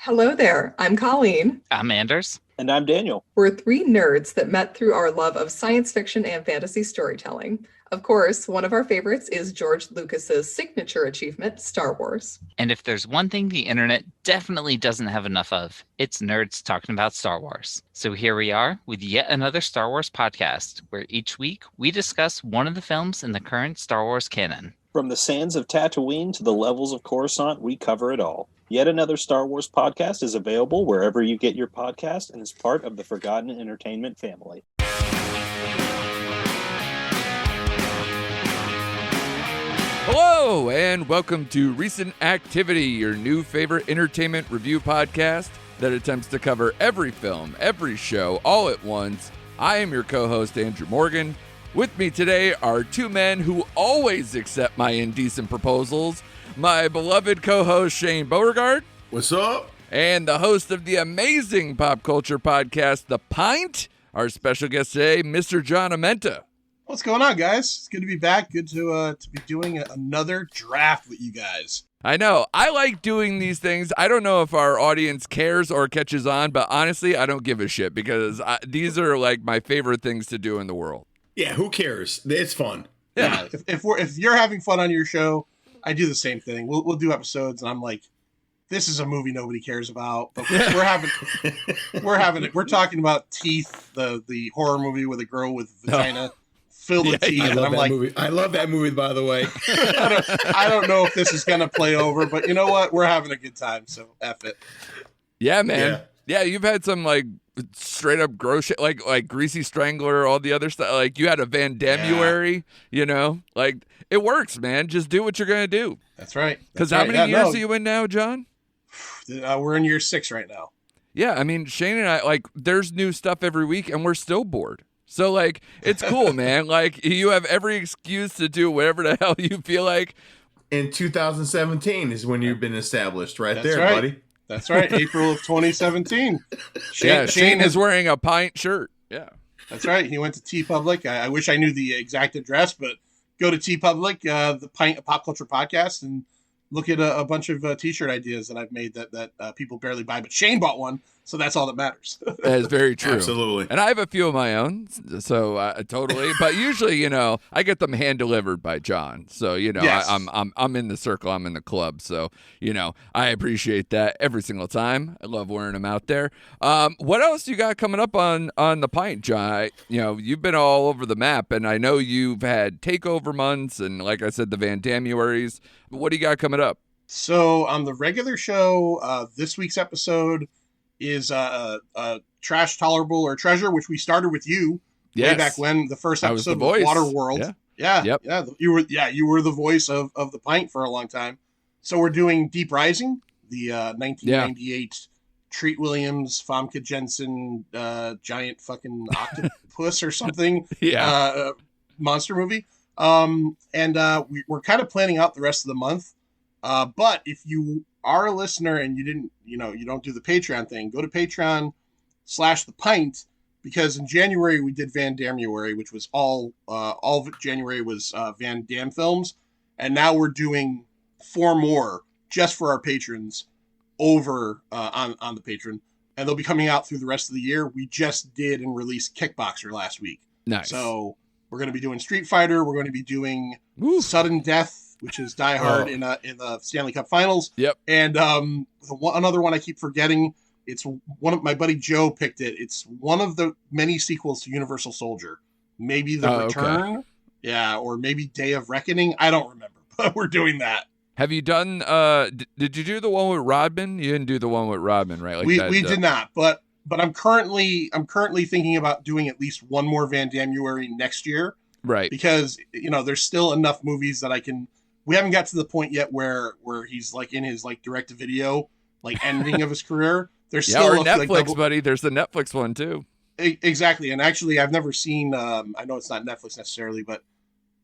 Hello there, I'm Colleen. I'm Anders. And I'm Daniel. We're three nerds that met through our love of science fiction and fantasy storytelling. Of course, one of our favorites is George Lucas's signature achievement, Star Wars. And if there's one thing the internet definitely doesn't have enough of, it's nerds talking about Star Wars. So here we are with yet another Star Wars podcast, where each week we discuss one of the films in the current Star Wars canon. From the sands of Tatooine to the levels of Coruscant, we cover it all. Yet another Star Wars podcast is available wherever you get your podcast and is part of the Forgotten Entertainment family. Hello, and welcome to Recent Activity, your new favorite entertainment review podcast that attempts to cover every film, every show, all at once. I am your co-host, Andrew Morgan. With me today are two men who always accept my indecent proposals. My beloved co-host, Shane Beauregard. What's up? And the host of the amazing pop culture podcast, The Pint, our special guest today, Mr. John Amenta. What's going on, guys? It's good to be back. Good to be doing another draft with you guys. I know. I like doing these things. I don't know if our audience cares or catches on, but honestly, I don't give a shit because these are like my favorite things to do in the world. Yeah, who cares? It's fun. Yeah. If you're having fun on your show, I do the same thing. We'll do episodes, and I'm like, this is a movie nobody cares about, but we're having it. We're talking about Teeth, the horror movie with a girl with vagina filled with teeth. I love that movie. I love that movie, by the way. I don't know if this is gonna play over, but you know what? We're having a good time, so F it. Yeah, man. Yeah, you've had some like straight up gross shit, like Greasy Strangler, all the other stuff. Like you had a Van Damuary, you know, like it works, man. Just do what you're gonna do. That's right. Because how many years are you in now, John? We're in year 6 right now. Yeah, I mean, Shane and I, like, there's new stuff every week, and we're still bored. So, like, it's cool, man. Like, you have every excuse to do whatever the hell you feel like. In 2017 is when you've been established, That's there, right. buddy. That's right, April of 2017. Shane is wearing a Pint shirt. Yeah. That's right. He went to TeePublic. I wish I knew the exact address, but go to TeePublic, the Pint a Pop Culture Podcast, and look at a bunch of T-shirt ideas that I've made that people barely buy. But Shane bought one, so that's all that matters. That is very true. Absolutely. And I have a few of my own, so totally. But usually, you know, I get them hand delivered by John. So you know, Yes. I'm in the circle. I'm in the club. So you know, I appreciate that every single time. I love wearing them out there. What else you got coming up on the Pint, John? You know, you've been all over the map, and I know you've had takeover months, and like I said, the Van Damuaries. What do you got coming up? So on the regular show, this week's episode is Trash Tolerable or Treasure, which we started with you way back when. The first episode was Waterworld. Yeah. You were the voice of the Pint for a long time. So we're doing Deep Rising, the 1998 Treat Williams, Famke Jensen, giant fucking octopus or something. Monster movie. We're kind of planning out the rest of the month. But if you are a listener and you don't do the Patreon thing, go to Patreon/The Pint, because in January we did Van Damuary, which was all of January was Van Damme films. And now we're doing 4 more just for our patrons over on the Patreon. And they'll be coming out through the rest of the year. We just did and released Kickboxer last week. Nice. So we're going to be doing Street Fighter. We're going to be doing Sudden Death, which is Die Hard in the Stanley Cup Finals. Yep. And another one I keep forgetting. It's one of my buddy Joe picked it. It's one of the many sequels to Universal Soldier. Maybe The Return. Okay. Yeah, or maybe Day of Reckoning. I don't remember, but we're doing that. Have you done? Did you do the one with Rodman? You didn't do the one with Rodman, right? Like we did not, but I'm currently thinking about doing at least one more Van Damuary next year. Right. Because, there's still enough movies that we haven't got to the point yet where he's like in his like direct to video, like ending of his career. There's still or Netflix, buddy. There's the Netflix one too. Exactly. And actually I've never seen, I know it's not Netflix necessarily, but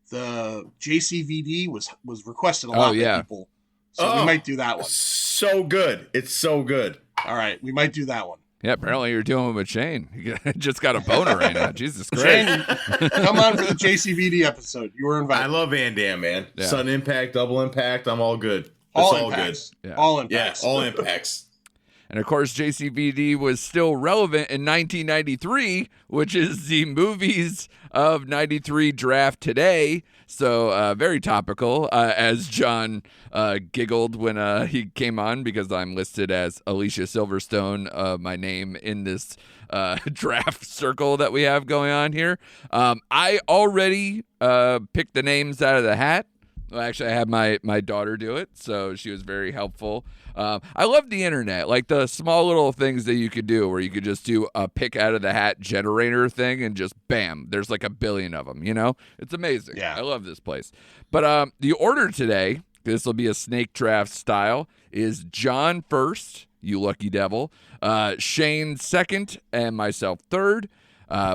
the JCVD was requested a lot by people. So we might do that one. So good. It's so good. All right. We might do that one. Yeah, apparently you're doing it with Shane. You just got a boner right now. Jesus Christ. Shane, come on for the JCVD episode. You were invited. I love Van Damme, man. Yeah. Sudden Impact, Double Impact. I'm all good. It's All all impacts. good. Yeah. All impacts. Yeah, all impacts. And of course, JCVD was still relevant in 1993, which is the movies of 93 draft today. So very topical, as John giggled when he came on, because I'm listed as Alicia Silverstone, my name in this draft circle that we have going on here. I already picked the names out of the hat. Well, actually, I had my daughter do it, so she was very helpful. I love the internet, like the small little things that you could do where you could just do a pick out of the hat generator thing and just bam, there's like a billion of them, It's amazing. Yeah. I love this place. But the order today, this will be a snake draft style, is John first, you lucky devil, Shane second, and myself third.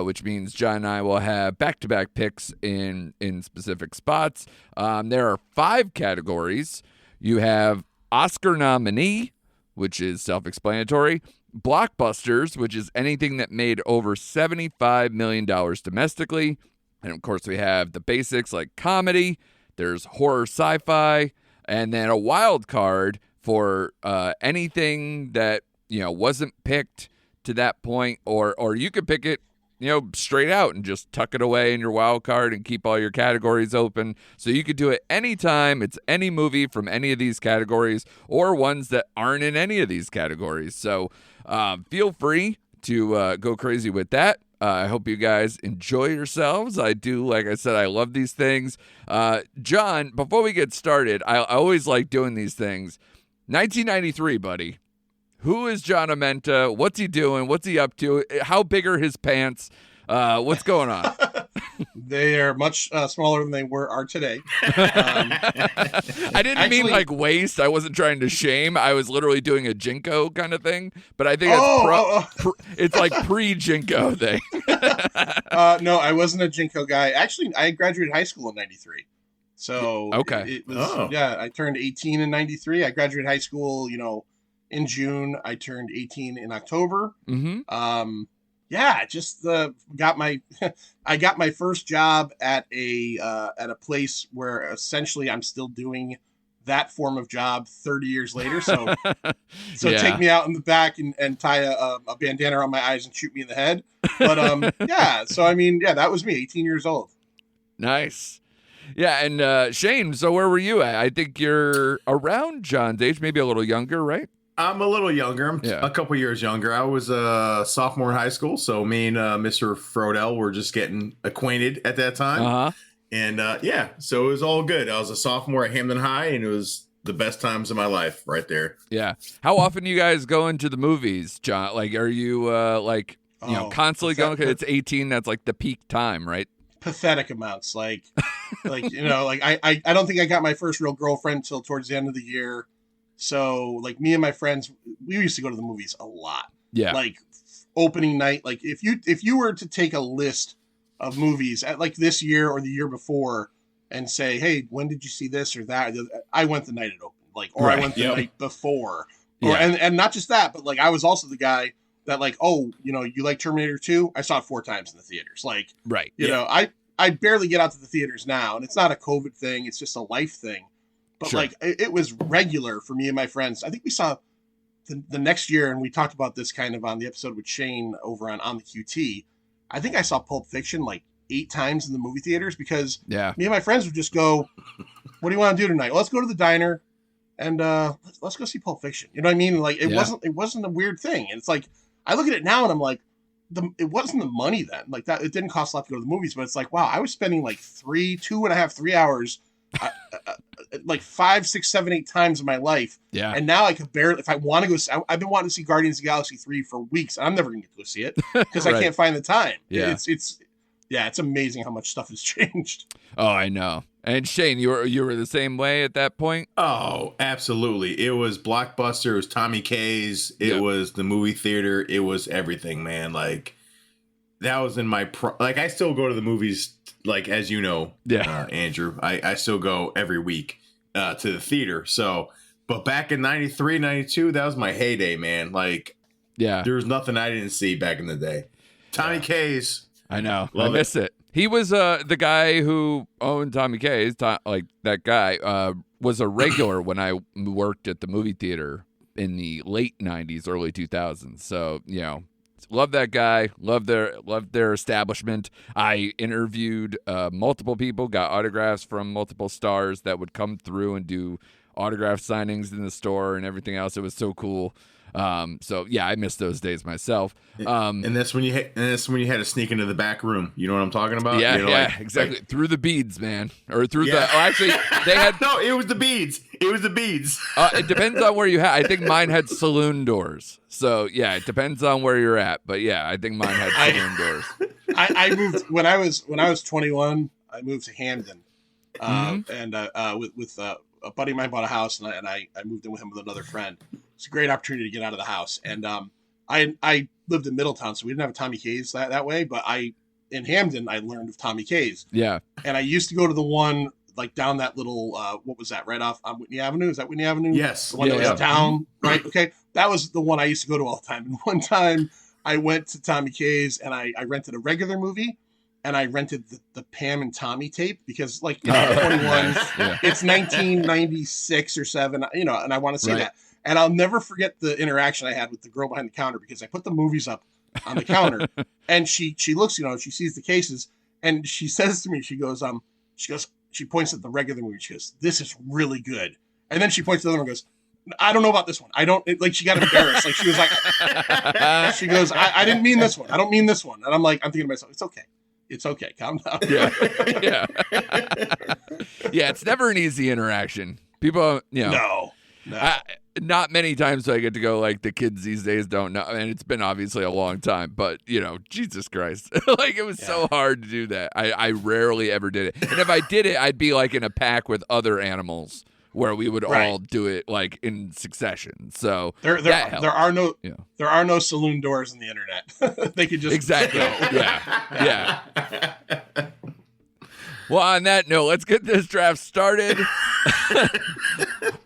Which means John and I will have back-to-back picks in specific spots. There are 5 categories. You have Oscar nominee, which is self-explanatory, blockbusters, which is anything that made over $75 million domestically. And, of course, we have the basics like comedy. There's horror sci-fi. And then a wild card for anything that, wasn't picked to that point. Or you could pick it, straight out and just tuck it away in your wild card and keep all your categories open. So you could do it anytime. It's any movie from any of these categories or ones that aren't in any of these categories. So feel free to go crazy with that. I hope you guys enjoy yourselves. I do, like I said, I love these things. John, before we get started, I always like doing these things. 1993, buddy. Who is John Amenta? What's he doing? What's he up to? How big are his pants? What's going on? They are much smaller than they are today. I didn't mean like waist. I wasn't trying to shame. I was literally doing a Jinko kind of thing. But I think it's like pre-Jinko thing. No, I wasn't a Jinko guy. Actually, I graduated high school in 93. So okay. I turned 18 in 93. I graduated high school, in June. I turned 18 in October. Mm-hmm. Just got my first job at a place where essentially I'm still doing that form of job 30 years later. So take me out in the back and tie a bandana around my eyes and shoot me in the head. But So that was me, 18 years old. Nice. Yeah, and Shane, so where were you at? I think you're around John's age, maybe a little younger, right? I'm a little younger. I'm a couple years younger. I was a sophomore in high school, so me and Mr. Frodell were just getting acquainted at that time. Uh-huh. And so it was all good. I was a sophomore at Hamden High, and it was the best times of my life right there. Yeah. How often you guys go into the movies, John? Like, are you constantly going? Because it's 18. That's like the peak time, right? Pathetic amounts. I don't think I got my first real girlfriend until towards the end of the year. So me and my friends, we used to go to the movies a lot. Yeah. Like opening night. Like if you were to take a list of movies at like this year or the year before and say, hey, when did you see this or that? I went the night it opened. I went the night before. And not just that, but I was also the guy that you like Terminator 2? I saw it 4 times in the theaters. Right. I barely get out to the theaters now, and it's not a COVID thing. It's just a life thing. But sure. It was regular for me and my friends. I think we saw the next year, and we talked about this kind of on the episode with Shane over on the QT. I think I saw Pulp Fiction 8 times in the movie theaters because me and my friends would just go, what do you want to do tonight? Well, let's go to the diner and let's go see Pulp Fiction. You know what I mean? It wasn't a weird thing. And it's I look at it now and I'm like, it wasn't the money then. That it didn't cost a lot to go to the movies, but it's wow, I was spending 3 hours 5, 6, 7, 8 times in my life. Yeah. And now I could barely, if I want to go, I've been wanting to see Guardians of the Galaxy 3 for weeks. And I'm never going to get to go see it because right. I can't find the time. Yeah. It's amazing how much stuff has changed. Oh, I know. And Shane, you were the same way at that point? Oh, absolutely. It was Blockbuster. It was Tommy K's. It was the movie theater. It was everything, man. That was in my I still go to the movies, as you know, Andrew. I still go every week to the theater. So, but back in 93, 92, that was my heyday, man. There was nothing I didn't see back in the day. Tommy K's. I know. I miss it. He was the guy who owned Tommy K's. That guy was a regular when I worked at the movie theater in the late 90s, early 2000s. So, love that guy. Love their establishment. I interviewed multiple people, got autographs from multiple stars that would come through and do autograph signings in the store and everything else. It was so cool. So yeah, I miss those days myself. And that's when you had to sneak into the back room. You know what I'm talking about? Yeah, exactly. Through the beads, man, or through the. Oh, actually, they had no. It was the beads. It was the beads. It depends on where you had. I think mine had saloon doors. So yeah, it depends on where you're at. But yeah, I think mine had saloon doors. I moved when I was 21. I moved to Hamden, and with a buddy of mine bought a house, and I moved in with him with another friend. It's a great opportunity to get out of the house. And I lived in Middletown, so we didn't have a Tommy K's that way. But in Hamden, I learned of Tommy K's. Yeah. And I used to go to the one like down that little what was that, right off on Whitney Avenue? Is that Whitney Avenue? Yes. The one that was down, right? Okay. That was the one I used to go to all the time. And one time I went to Tommy K's and I rented a regular movie. And I rented the Pam and Tommy tape because, like, 21, it's 1996 or 7, and I want to say that. And I'll never forget the interaction I had with the girl behind the counter because I put the movies up on the counter, and she looks, she sees the cases, and she says to me, she points at the regular movie, she goes, "This is really good," and then she points to the other one and goes, "I don't know about this one. I don't," like, she got embarrassed. Like, she was like, she goes, I didn't mean this one. I don't mean this one. And I'm thinking to myself, it's okay. It's okay. Calm down. Yeah. Yeah. It's never an easy interaction. People, No. Not many times do I get to go like the kids these days don't know. And it's been obviously a long time, but Jesus Christ. Like, it was so hard to do that. I rarely ever did it. And if I did it, I'd be like in a pack with other animals where we would all do it like in successtion. So there are no saloon doors in the internet. They could just exactly. Yeah. Well, on that note, let's get this draft started.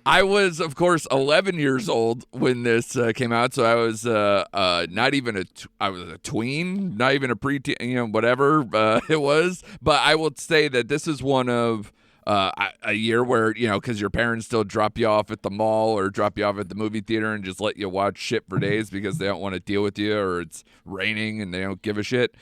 I was, of course, 11 years old when this came out, so I was not even I was a tween, not even a preteen, whatever it was. But I will say that this is one of a year where, because your parents still drop you off at the mall or drop you off at the movie theater and just let you watch shit for days because they don't want to deal with you or it's raining and they don't give a shit.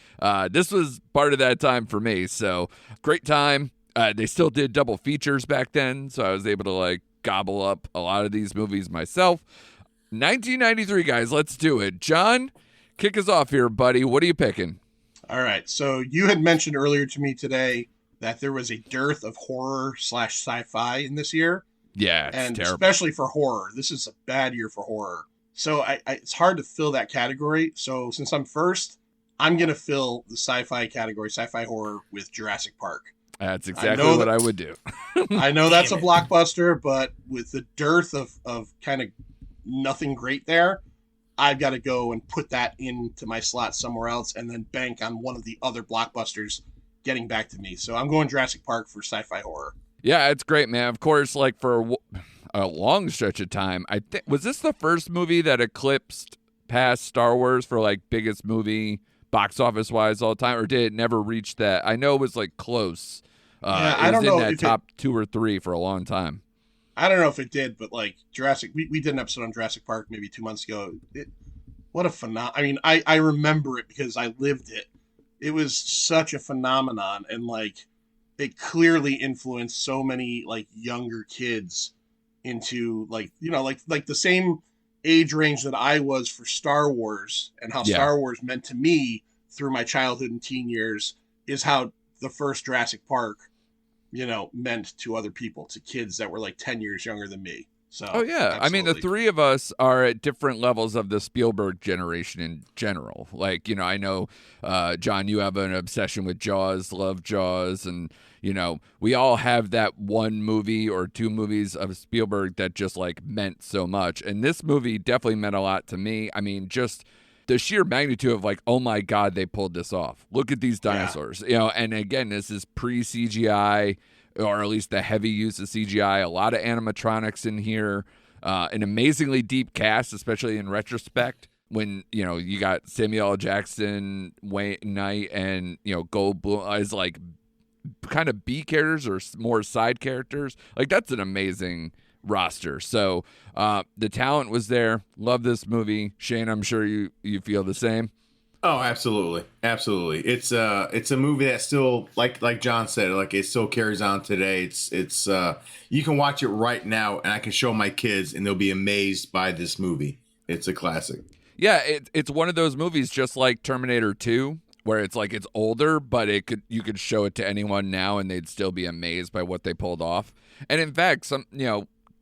This was part of that time for me. So great time. They still did double features back then. So I was able to gobble up a lot of these movies myself. 1993, guys, let's do it. John, kick us off here, buddy. What are you picking? All right. So you had mentioned earlier to me today that there was a dearth of horror / sci-fi in this year. Yeah, it's terrible. Especially for horror. This is a bad year for horror. So it's hard to fill that category. So since I'm first, I'm going to fill the sci-fi category, sci-fi horror, with Jurassic Park. That's exactly what I would do. I know that's a blockbuster, but with the dearth of kind of nothing great there, I've got to go and put that into my slot somewhere else and then bank on one of the other blockbusters getting back to me. So I'm going Jurassic Park for sci-fi horror. Yeah, it's great, man. Of course, for a long stretch of time, I think, was this the first movie that eclipsed past Star Wars for biggest movie box office wise all the time, or did it never reach that? I know it was close. I don't know in that top 2 or 3 for a long time. I don't know if it did, but Jurassic, we did an episode on Jurassic Park maybe 2 months ago. What a phenomenon! I mean, I remember it because I lived it. It was such a phenomenon, and it clearly influenced so many younger kids into the same age range that I was for Star Wars, and how Star Wars meant to me through my childhood and teen years is how the first Jurassic Park, meant to other people, to kids that were 10 years younger than me. So, absolutely. I mean, the three of us are at different levels of the Spielberg generation in general. I know, John, you have an obsession with Jaws, love Jaws, and, we all have that one movie or 2 movies of Spielberg that just meant so much. And this movie definitely meant a lot to me. I mean, just the sheer magnitude of oh my God, they pulled this off. Look at these dinosaurs, and again, this is pre-CGI, or at least the heavy use of CGI, a lot of animatronics in here, an amazingly deep cast, especially in retrospect, when, you got Samuel L. Jackson, Wayne Knight, and, Goldblum as kind of B characters or more side characters. That's an amazing roster. So the talent was there. Love this movie. Shane, I'm sure you feel the same. Oh, absolutely. Absolutely. It's a movie that still, like John said, like it still carries on today. It's you can watch it right now and I can show my kids and they'll be amazed by this movie. It's a classic. Yeah, it's one of those movies just like Terminator 2, where it's like it's older, but you could show it to anyone now and they'd still be amazed by what they pulled off. And in fact,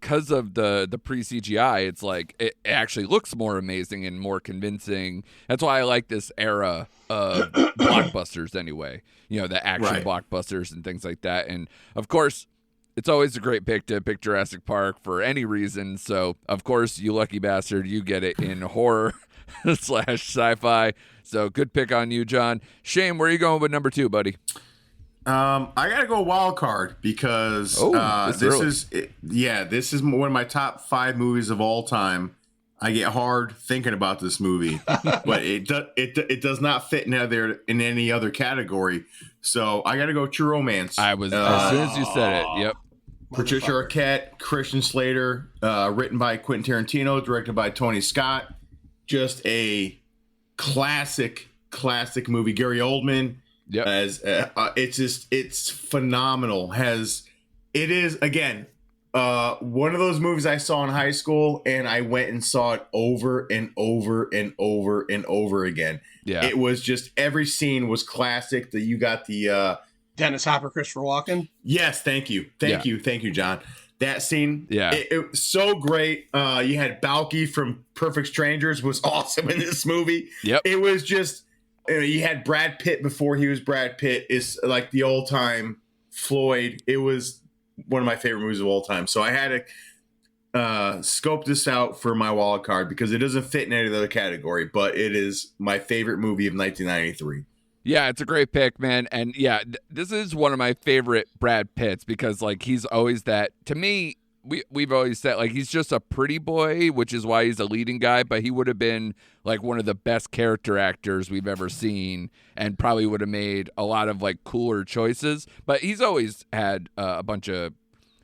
because of the pre-CGI, it's like it actually looks more amazing and more convincing. That's why I like this era of blockbusters anyway. The action blockbusters and things like that. And of course, it's always a great pick to pick Jurassic Park for any reason. So of course, you lucky bastard, you get it in horror / sci-fi. So good pick on you, John. Shane, where are you going with number 2, buddy? I gotta go wild card because this is one of my top 5 movies of all time. I get hard thinking about this movie, but it does not fit in any other category. So I gotta go True Romance. I was as soon as you said it. Yep. Patricia Arquette, Christian Slater, written by Quentin Tarantino, directed by Tony Scott. Just a classic movie. Gary Oldman. Yep. It's phenomenal. It is again one of those movies I saw in high school and I went and saw it over and over and over and over again. Yeah. It was just every scene was classic. That you got the Dennis Hopper, Christopher Walken. Yes, thank you, John. That scene, it was so great. You had Balky from Perfect Strangers was awesome in this movie. Yep. It was just. You had Brad Pitt before he was Brad Pitt. Is like the old time Floyd. It was one of my favorite movies of all time. So I had to scope this out for my wild card because it doesn't fit in any other category, but it is my favorite movie of 1993. Yeah, it's a great pick, man. And yeah, this is one of my favorite Brad Pitts because like he's always that, to me, we've always said like he's just a pretty boy, which is why he's a leading guy, but he would have been like one of the best character actors we've ever seen and probably would have made a lot of like cooler choices. But he's always had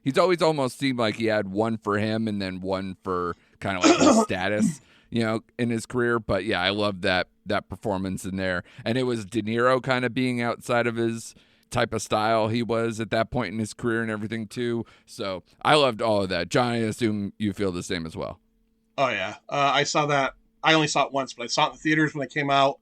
he's always almost seemed like he had one for him and then one for kind of like his status, in his career. But yeah, I love that performance in there. And it was De Niro kind of being outside of his type of style he was at that point in his career and everything too. So I loved all of that. John, I assume you feel the same as well. Oh yeah. I saw that. I only saw it once, but I saw it in the theaters when it came out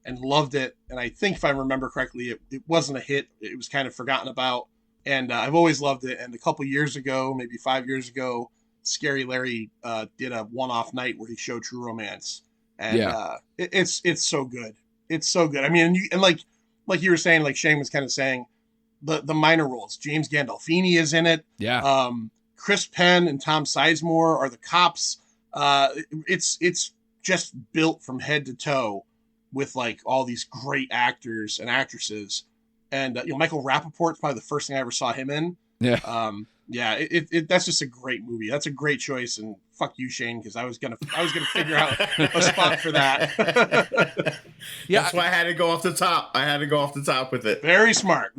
and loved it. And I think if I remember correctly, it wasn't a hit. It was kind of forgotten about. And I've always loved it. And a couple years ago, maybe 5 years ago, Scary Larry did a one-off night where he showed True Romance. And it's so good. It's so good. I mean, and like you were saying, like Shane was kind of saying, the minor roles. James Gandolfini is in it. Yeah. Chris Penn and Tom Sizemore are the cops. It's just built from head to toe with like all these great actors and actresses. And Michael Rappaport's probably the first thing I ever saw him in. Yeah. That's just a great movie. That's a great choice. And fuck you, Shane, because I was gonna figure out a spot for that. Yeah, that's why I had to go off the top. With it. Very smart.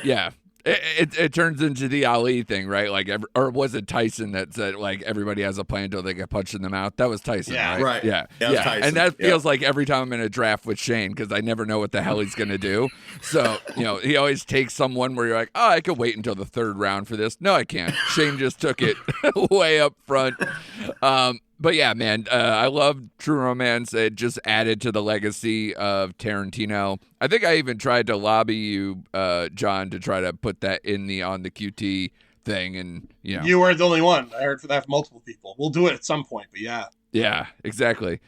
Yeah. It turns into the Ali thing, right? Like, or was it Tyson that said like everybody has a plan until they get punched in the mouth? That was Tyson, right? Yeah. Tyson. And that feels like every time I'm in a draft with Shane because I never know what the hell he's gonna do. So he always takes someone where you're like, oh, I could wait until the third round for this. No, I can't. Shane just took it way up front. But yeah, man, I love True Romance. It just added to the legacy of Tarantino. I think I even tried to lobby you, John, to try to put that on the QT thing, and you weren't the only one. I heard that from multiple people. We'll do it at some point, but yeah. Yeah, exactly.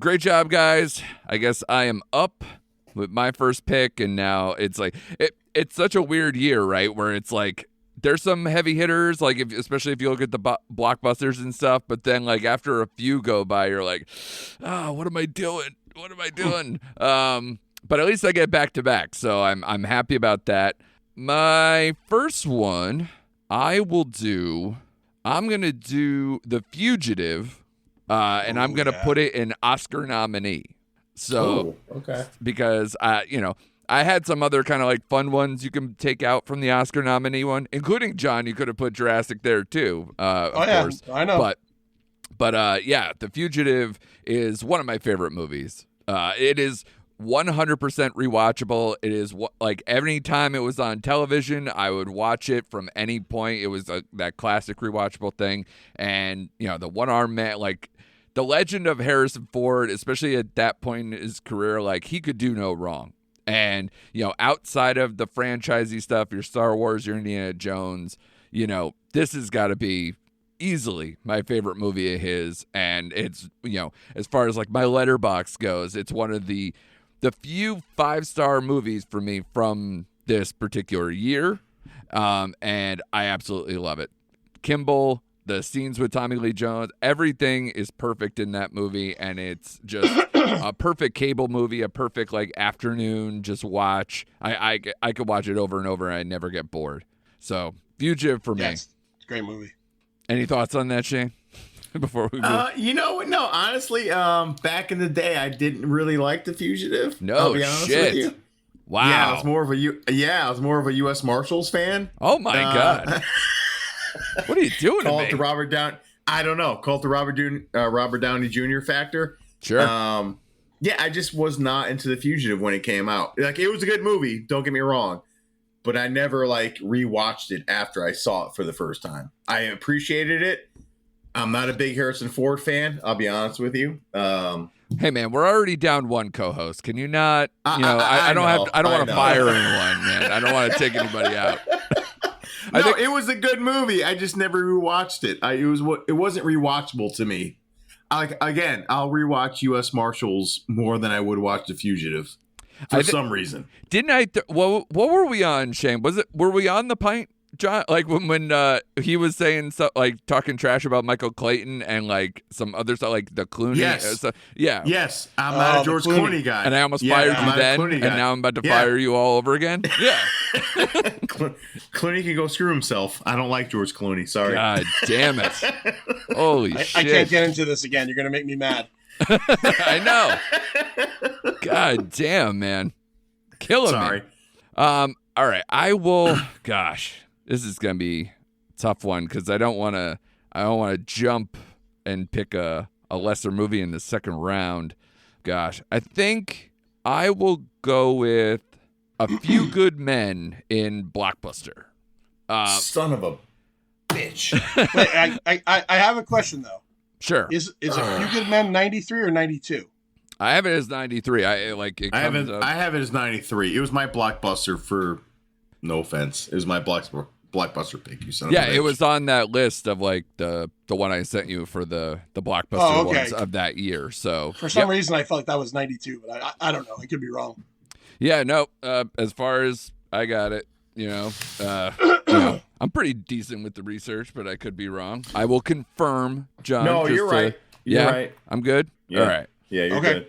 Great job, guys. I guess I am up with my first pick, and now it's like it's such a weird year, right? Where it's like. There's some heavy hitters, like especially if you look at the blockbusters and stuff. But then, like after a few go by, you're like, what am I doing? But at least I get back to back, so I'm happy about that. My first one, I'm gonna do The Fugitive, and I'm gonna put it an Oscar nominee. So, okay, because I had some other kind of like fun ones you can take out from the Oscar nominee one, including John. You could have put Jurassic there too, of course. I know. But yeah, The Fugitive is one of my favorite movies. It is 100% rewatchable. It is like every time it was on television, I would watch it from any point. It was that classic rewatchable thing. And, the one-armed man, like the legend of Harrison Ford, especially at that point in his career, like he could do no wrong. And, outside of the franchisey stuff, your Star Wars, your Indiana Jones, this has got to be easily my favorite movie of his. And it's, as far as like my letterbox goes, it's one of the few 5-star movies for me from this particular year. And I absolutely love it. Kimball, the scenes with Tommy Lee Jones, everything is perfect in that movie. And it's just a perfect cable movie, a perfect like afternoon just watch. I could watch it over and over and I never get bored. So Fugitive for me. It's a great movie. Any thoughts on that, Shane? Before we move. No, honestly, back in the day, I didn't really like The Fugitive. No I'll be honest shit. with you. Wow. Yeah, I was more of a U.S. Marshals fan. Oh my god. What are you doing Call to it me? the Robert Downey. I don't know. Call it the Robert Downey Jr. factor. Sure. Yeah, I just was not into The Fugitive when it came out. Like, it was a good movie. Don't get me wrong. But I never like rewatched it after I saw it for the first time. I appreciated it. I'm not a big Harrison Ford fan. I'll be honest with you. Hey man, we're already down one co-host. Can you not? I don't want to fire anyone, man. I don't want to take anybody out. It was a good movie. I just never rewatched it. It wasn't rewatchable to me. I'll rewatch U.S. Marshals more than I would watch The Fugitive for some reason. Didn't I? What were we on, Shane? Were we on the Pint, John? Like when he was saying like talking trash about Michael Clayton and like some other stuff, like the Clooney. Yes. Yeah. Yes. I'm not a George Clooney guy. And I almost fired you then, and now I'm about to fire you all over again. Yeah. Clooney can go screw himself. I don't like George Clooney. Sorry. God damn it. Holy shit. I can't get into this again. You're going to make me mad. I know. God damn, man. Killing me. All right. I will. Gosh, this is going to be a tough one because I don't want to jump and pick a lesser movie in the second round. Gosh, I think I will go with A Few Good Men in Blockbuster. Son of a bitch. Wait, I have a question though. Sure. Is A Few Good Men 93 or 92? I have it as 93. I have it as 93. It was my Blockbuster for, no offense. It was my Blockbuster pick. You son of a bitch. It was on that list of like the one I sent you for the Blockbuster ones of that year. So for some reason I felt like that was 92, but I don't know. I could be wrong. Yeah, no. As far as I got it, I'm pretty decent with the research, but I could be wrong. I will confirm, John. No, you're right. You're right. I'm good. Yeah. All right. Yeah, you're good.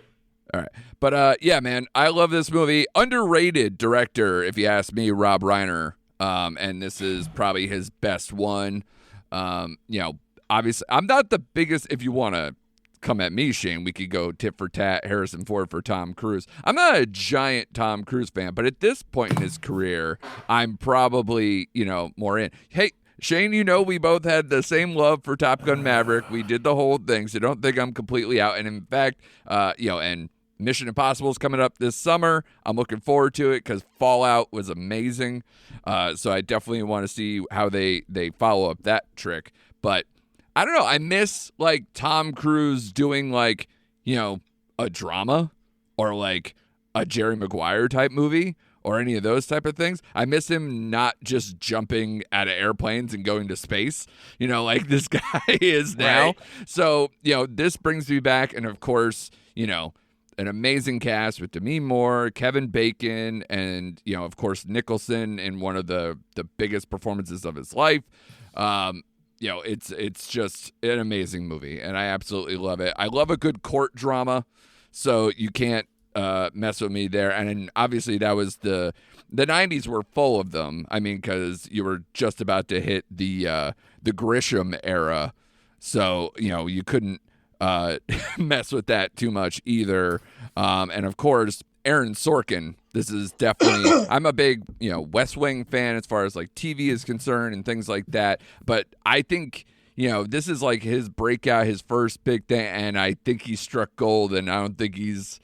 All right. But yeah, man, I love this movie. Underrated director, if you ask me, Rob Reiner. And this is probably his best one. Obviously, I'm not the biggest. If you want to come at me, Shane, we could go tit for tat, Harrison Ford for Tom Cruise. I'm not a giant Tom Cruise fan, but at this point in his career, I'm probably, more in. Hey, Shane, we both had the same love for Top Gun Maverick. We did the whole thing, so don't think I'm completely out. And in fact, and Mission Impossible is coming up this summer. I'm looking forward to it because Fallout was amazing. So I definitely want to see how they follow up that trick. But I don't know. I miss like Tom Cruise doing like, a drama or like a Jerry Maguire type movie or any of those type of things. I miss him not just jumping out of airplanes and going to space, like this guy is now. Right. So, this brings me back. And of course, an amazing cast with Demi Moore, Kevin Bacon, and, of course, Nicholson in one of the biggest performances of his life. It's just an amazing movie, and I absolutely love it. I love a good court drama, so you can't mess with me there. And then obviously that was the 90s were full of them. I mean, because you were just about to hit the Grisham era, so you couldn't mess with that too much either. And of course, Aaron Sorkin. This is definitely, I'm a big, West Wing fan as far as like TV is concerned and things like that. But I think, this is like his breakout, his first big thing. And I think he struck gold, and I don't think he's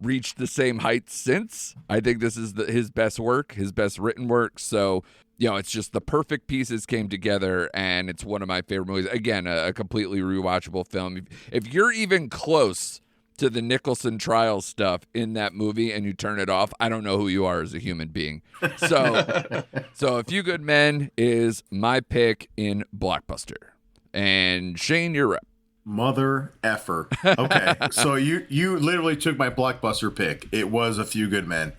reached the same heights since. I think this is his best work, his best written work. So, it's just the perfect pieces came together, and it's one of my favorite movies. Again, a completely rewatchable film. If you're even close to the Nicholson trial stuff in that movie and you turn it off, I don't know who you are as a human being. So A Few Good Men is my pick in Blockbuster. And Shane, you're up. Mother effer. Okay, so you literally took my Blockbuster pick. It was A Few Good Men.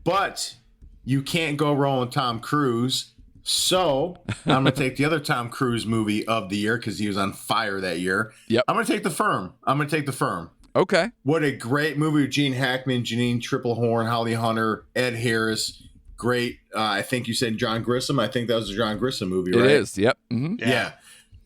But you can't go wrong with Tom Cruise. So I'm going to take the other Tom Cruise movie of the year because he was on fire that year. Yep. I'm going to take The Firm. Okay. What a great movie with Gene Hackman, Janine Triplehorn, Holly Hunter, Ed Harris. Great. I think you said John Grissom. I think that was a John Grissom movie, right? It is. Yep. Mm-hmm. Yeah.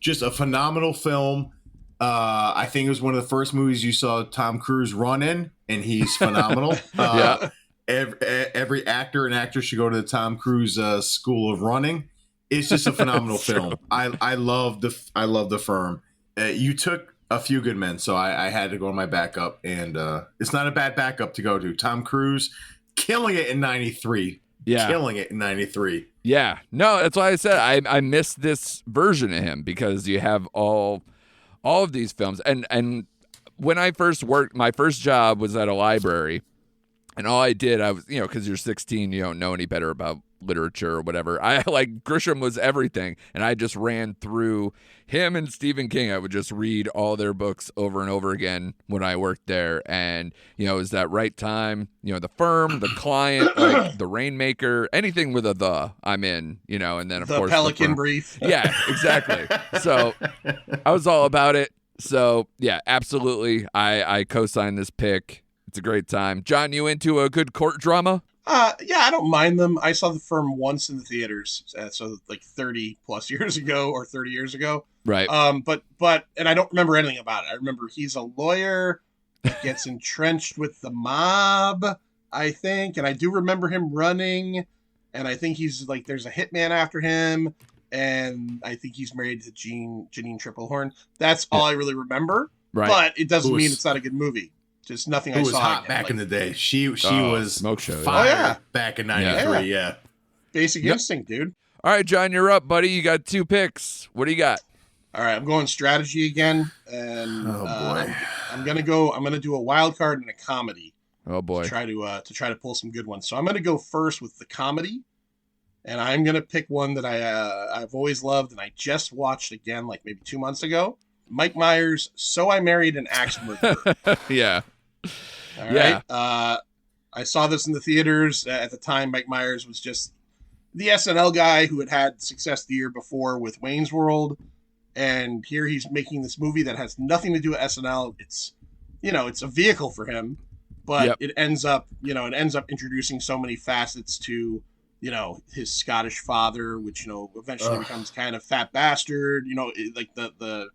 Just a phenomenal film. I think it was one of the first movies you saw Tom Cruise run in, and he's phenomenal. Yeah. Every actor and actress should go to the Tom Cruise School of Running. It's just a phenomenal film. I love The Firm. You took A Few Good Men, so I had to go on my backup, and it's not a bad backup to go to. Tom Cruise killing it in '93. Yeah, killing it in '93. Yeah, no, that's why I said I missed this version of him because you have all of these films, and when I first worked, my first job was at a library. And all I did, I was, because you're 16, you don't know any better about literature or whatever. I like Grisham was everything. And I just ran through him and Stephen King. I would just read all their books over and over again when I worked there. And, it was that right time, The Firm, The Client, like The Rainmaker, anything with a I'm in, and then of course. Pelican Brief. Yeah, exactly. So I was all about it. So yeah, absolutely. I co-signed this pick. It's a great time. John, you into a good court drama? Yeah, I don't mind them. I saw The Firm once in the theaters, so like 30 plus years ago or 30 years ago. Right. But and I don't remember anything about it. I remember he's a lawyer that gets entrenched with the mob, I think, and I do remember him running, and I think he's like there's a hitman after him, and I think he's married to Janine Triplehorn. That's all I really remember. Right. But it doesn't mean it's not a good movie. Just nothing I saw. Who was hot back in the day. She was smoke show. Fire back in '93. Yeah. Basic Instinct, dude. All right, John, you're up, buddy. You got 2 picks. What do you got? All right, I'm going strategy again, and I'm gonna do a wild card and a comedy. Oh boy. To try to pull some good ones. So I'm gonna go first with the comedy, and I'm gonna pick one that I've always loved, and I just watched again like maybe 2 months ago. Mike Myers' So I Married an Axe Murderer. Yeah. All right. I saw this in the theaters. At the time, Mike Myers was just the SNL guy who had success the year before with Wayne's World. And here he's making this movie that has nothing to do with SNL. It's, it's a vehicle for him, but it ends up introducing so many facets to, his Scottish father, which, eventually becomes kind of fat bastard, like the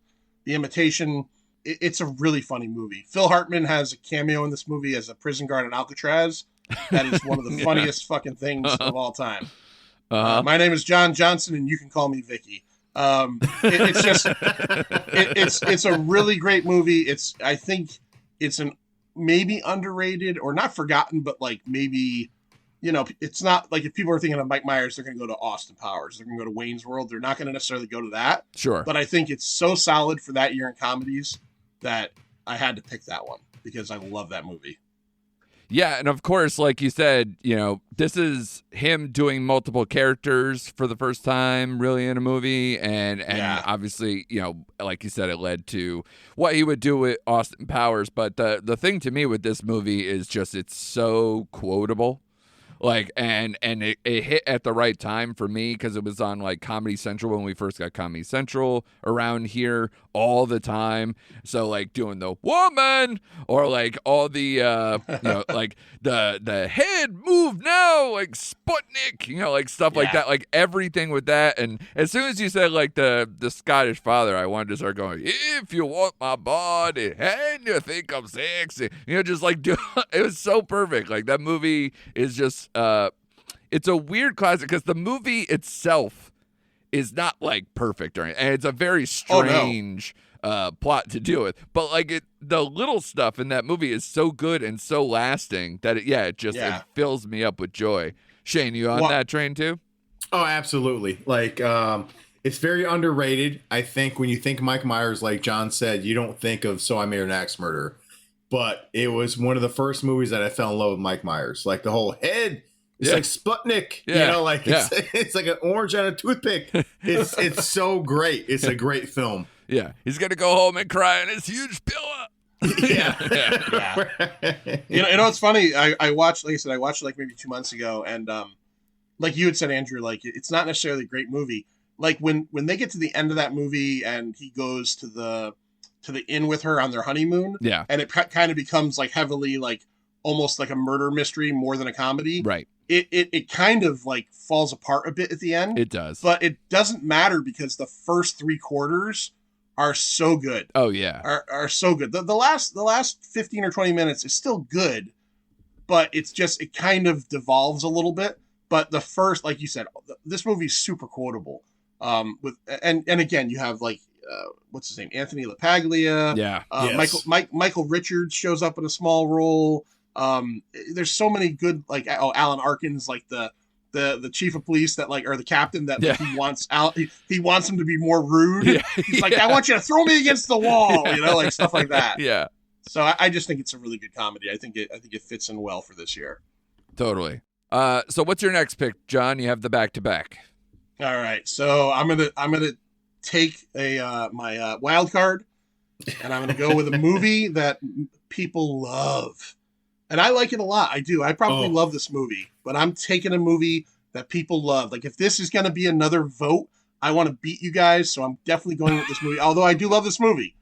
Imitation. It's a really funny movie. Phil Hartman has a cameo in this movie as a prison guard on Alcatraz. That is one of the funniest fucking things of all time. My name is John Johnson, and you can call me Vicky. It's just, it's a really great movie. I think it's an maybe underrated or not forgotten, but like maybe, it's not like if people are thinking of Mike Myers, they're going to go to Austin Powers. They're going to go to Wayne's World. They're not going to necessarily go to that. Sure. But I think it's so solid for that year in comedies that I had to pick that one because I love that movie. Yeah, and of course, like you said, this is him doing multiple characters for the first time really in a movie. And obviously, like you said, it led to what he would do with Austin Powers. But the thing to me with this movie is just it's so quotable. Like, and it hit at the right time for me because it was on like Comedy Central when we first got Comedy Central around here. all the time. So like doing the woman or like all the like the head move now, like Sputnik, like stuff like that, like everything with that. And as soon as you said like the Scottish father, I wanted to start going, if you want my body and you think I'm sexy, just like it was so perfect. Like that movie is just it's a weird classic because the movie itself is not like perfect or anything. And it's a very strange plot to deal with. But like the little stuff in that movie is so good and so lasting that it fills me up with joy. Shane, you on that train too? Oh, absolutely. Like it's very underrated. I think when you think Mike Myers, like John said, you don't think of So I Married an Axe Murderer. But it was one of the first movies that I fell in love with Mike Myers. Like the whole head. It's like Sputnik, it's like an orange on a toothpick. It's so great. It's a great film. Yeah, he's gonna go home and cry on his huge pillow. Yeah. You know, it's funny. I watched, like I said, like maybe 2 months ago, and like you had said, Andrew, like it's not necessarily a great movie. Like when they get to the end of that movie and he goes to the inn with her on their honeymoon, and it kind of becomes like heavily like almost like a murder mystery more than a comedy, right? It kind of like falls apart a bit at the end. It does. But it doesn't matter because the first 3/4 are so good. Oh yeah. Are so good. The last 15 or 20 minutes is still good, but it's just it kind of devolves a little bit. But the first, like you said, this movie's super quotable. With and again, you have like what's his name? Anthony LaPaglia. Yeah. Yes. Michael Richards shows up in a small role. There's so many good, like Alan Arkin's like the chief of police that like, or the captain that like, he wants out. He wants him to be more rude. He's like, I want you to throw me against the wall, like stuff like that. Yeah. So I just think it's a really good comedy. I think it fits in well for this year. Totally. So what's your next pick, John? You have the back-to-back. All right. So I'm gonna take my wild card, and I'm gonna go with a movie that people love. And I like it a lot. I do. I probably love this movie, but I'm taking a movie that people love. Like if this is going to be another vote, I want to beat you guys. So I'm definitely going with this movie. Although I do love this movie,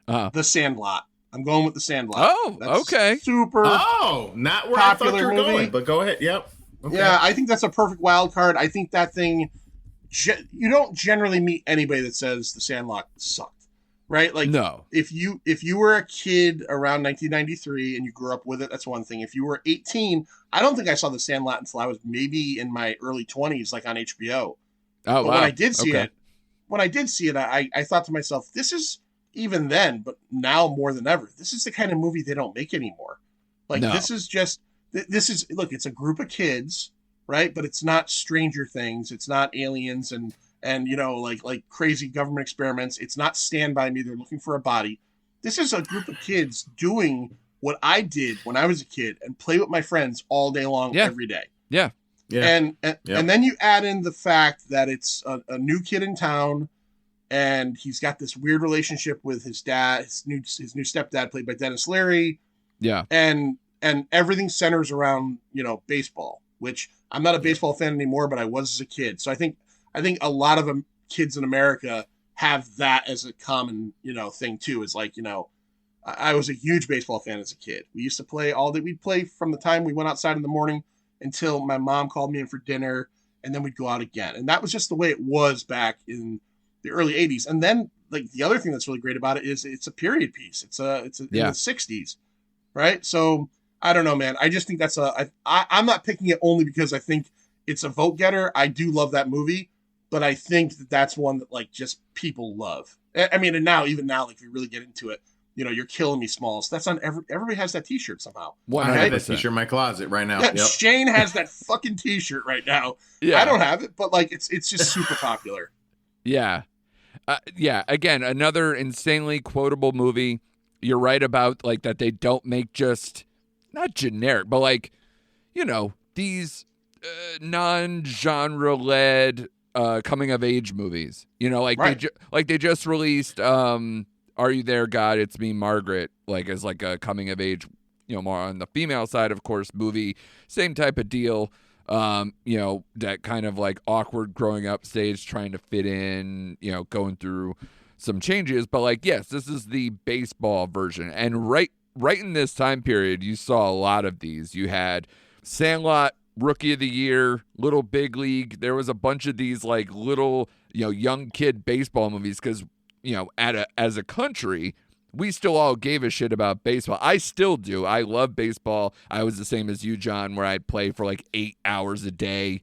The Sandlot. I'm going with The Sandlot. Oh, okay. Super. Oh, not where I thought you were going, but go ahead. Yep. Okay. Yeah, I think that's a perfect wild card. I think that thing, you don't generally meet anybody that says The Sandlot sucked. Right? Like, no. If you were a kid around 1993 and you grew up with it, that's one thing. If you were 18, I don't think I saw The Sandlot until I was maybe in my early 20s, like on HBO. Oh, but wow. When I did see it, I thought to myself, this is even then, but now more than ever, this is the kind of movie they don't make anymore. Like, this is look, it's a group of kids, right? But it's not Stranger Things. It's not Aliens and like crazy government experiments. It's not Stand By Me. They're looking for a body. This is a group of kids doing what I did when I was a kid and play with my friends all day long, every day. Yeah. And then you add in the fact that it's a new kid in town, and he's got this weird relationship with his dad, his new stepdad, played by Dennis Leary. Yeah. And everything centers around, baseball, which I'm not a baseball fan anymore, but I was as a kid. So I think a lot of kids in America have that as a common, thing too. Is like, I was a huge baseball fan as a kid. We used to play all day. We'd play from the time we went outside in the morning until my mom called me in for dinner, and then we'd go out again. And that was just the way it was back in the early 80s. And then like the other thing that's really great about it is it's a period piece. It's in the 60s, right? So I don't know, man. I just think that's I'm not picking it only because I think it's a vote getter. I do love that movie. But I think that's one that like just people love. I mean, and even now, like if you really get into it, You're Killing Me, Smalls. That's on everybody has that T-shirt somehow. I have that T-shirt in my closet right now. Yeah, yep. Shane has that fucking T-shirt right now. Yeah. I don't have it, but like it's just super popular. Yeah. Again, another insanely quotable movie. You're right about like that they don't make just not generic, but like these non-genre led coming of age movies, right. They just released Are You There, God? It's Me, Margaret, like as like a coming of age, more on the female side, of course, movie, same type of deal. That kind of like awkward growing up stage, trying to fit in, going through some changes, but like, yes, this is the baseball version. And right in this time period, you saw a lot of these. You had Sandlot, Rookie of the Year, Little Big League. There was a bunch of these like little, young kid baseball movies because, as a country, we still all gave a shit about baseball. I still do. I love baseball. I was the same as you, John, where I'd play for like 8 hours a day.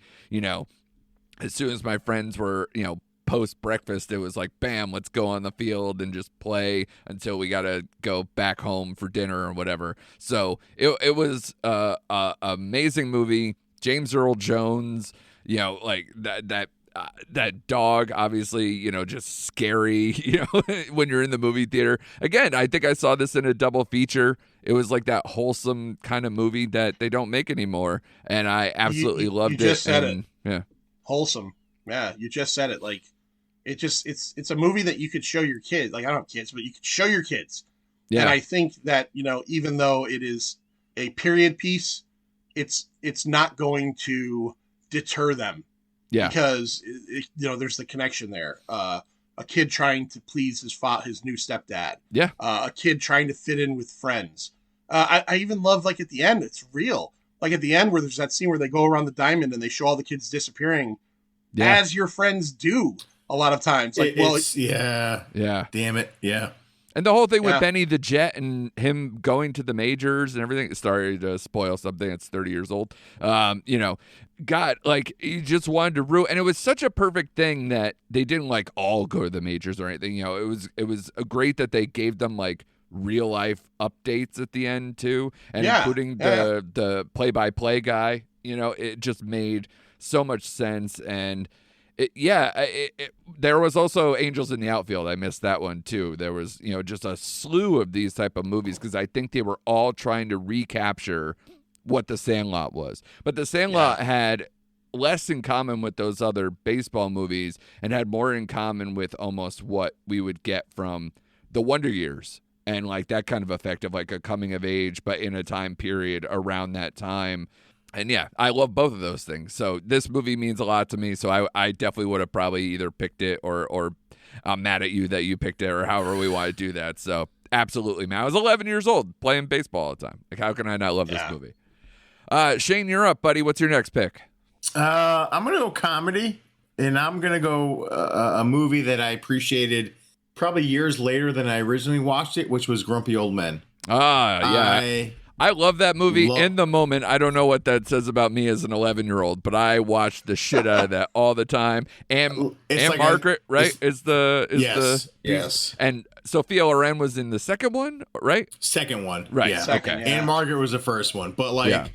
As soon as my friends were, post breakfast, it was like, bam, let's go on the field and just play until we got to go back home for dinner or whatever. So it was a amazing movie. James Earl Jones, like that dog, obviously, just scary, when you're in the movie theater. Again, I think I saw this in a double feature. It was like that wholesome kind of movie that they don't make anymore. And I absolutely loved it. You just said it. Yeah. Wholesome. Yeah. You just said it. Like, it's a movie that you could show your kids. Like, I don't have kids, but you could show your kids. Yeah. And I think that, even though it is a period piece, it's not going to deter them. Yeah. Because, there's the connection there. A kid trying to please his new stepdad. Yeah. A kid trying to fit in with friends. I even love, like, at the end, it's real. Like, at the end where there's that scene where they go around the diamond and they show all the kids disappearing, as your friends do a lot of times. Like, yeah. Damn it. Yeah. And the whole thing with Benny the Jet and him going to the majors and everything, sorry to spoil something that's 30 years old, God, like, you just wanted to ruin, and it was such a perfect thing that they didn't, like, all go to the majors or anything. It was great that they gave them, like, real life updates at the end too, and including the play-by-play guy. It just made so much sense. And there was also Angels in the Outfield. I missed that one too. There was, just a slew of these type of movies because I think they were all trying to recapture what The Sandlot was. But The Sandlot had less in common with those other baseball movies and had more in common with almost what we would get from the Wonder Years and like that kind of effect of like a coming of age, but in a time period around that time. And yeah, I love both of those things. So this movie means a lot to me. So I definitely would have probably either picked it or I'm mad at you that you picked it or however we want to do that. So absolutely, man. I was 11 years old playing baseball all the time. Like, how can I not love this movie? Shane, you're up, buddy. What's your next pick? I'm going to go comedy, and I'm going to go a movie that I appreciated probably years later than I originally watched it, which was Grumpy Old Men. I love that movie in the moment. I don't know what that says about me as an 11-year-old, but I watched the shit out of that all the time. And like Margaret, right? Yes. And Sophia Loren was in the second one, right? Second one. Right. Yeah. Second, okay. And Margaret was the first one. But like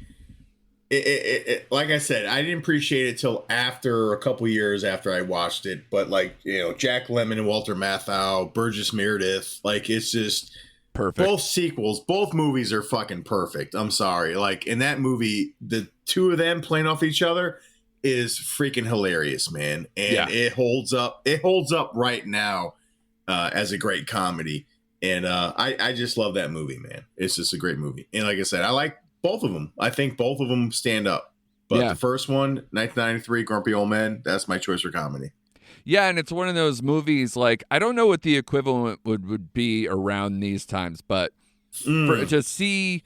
like I said, I didn't appreciate it till after a couple years after I watched it. But like, Jack Lemmon and Walter Matthau, Burgess Meredith, like it's just perfect. Both sequels, both movies are fucking perfect. I'm sorry. Like in that movie, the two of them playing off each other is freaking hilarious, man. And it holds up. It holds up right now as a great comedy. And I just love that movie, man. It's just a great movie. And like I said, I like both of them. I think both of them stand up. But the first one, 1993, Grumpy Old Men, that's my choice for comedy. Yeah, and it's one of those movies, like, I don't know what the equivalent would be around these times, but to see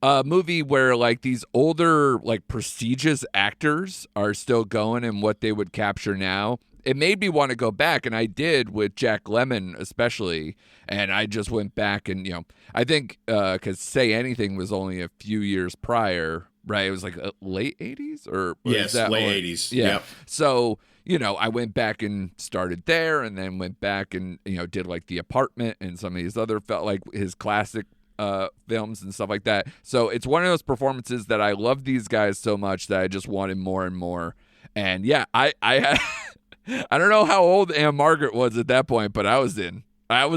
a movie where, like, these older, like, prestigious actors are still going and what they would capture now, it made me want to go back, and I did with Jack Lemmon especially, and I just went back and, I think, because Say Anything was only a few years prior, right? It was like late 80s? Or yes, late 80s. Yeah. Yep. So, I went back and started there and then went back and, did like The Apartment and some of these other, like his classic films and stuff like that. So it's one of those performances that I love these guys so much that I just wanted more and more. And yeah, I I don't know how old Aunt Margaret was at that point, but I was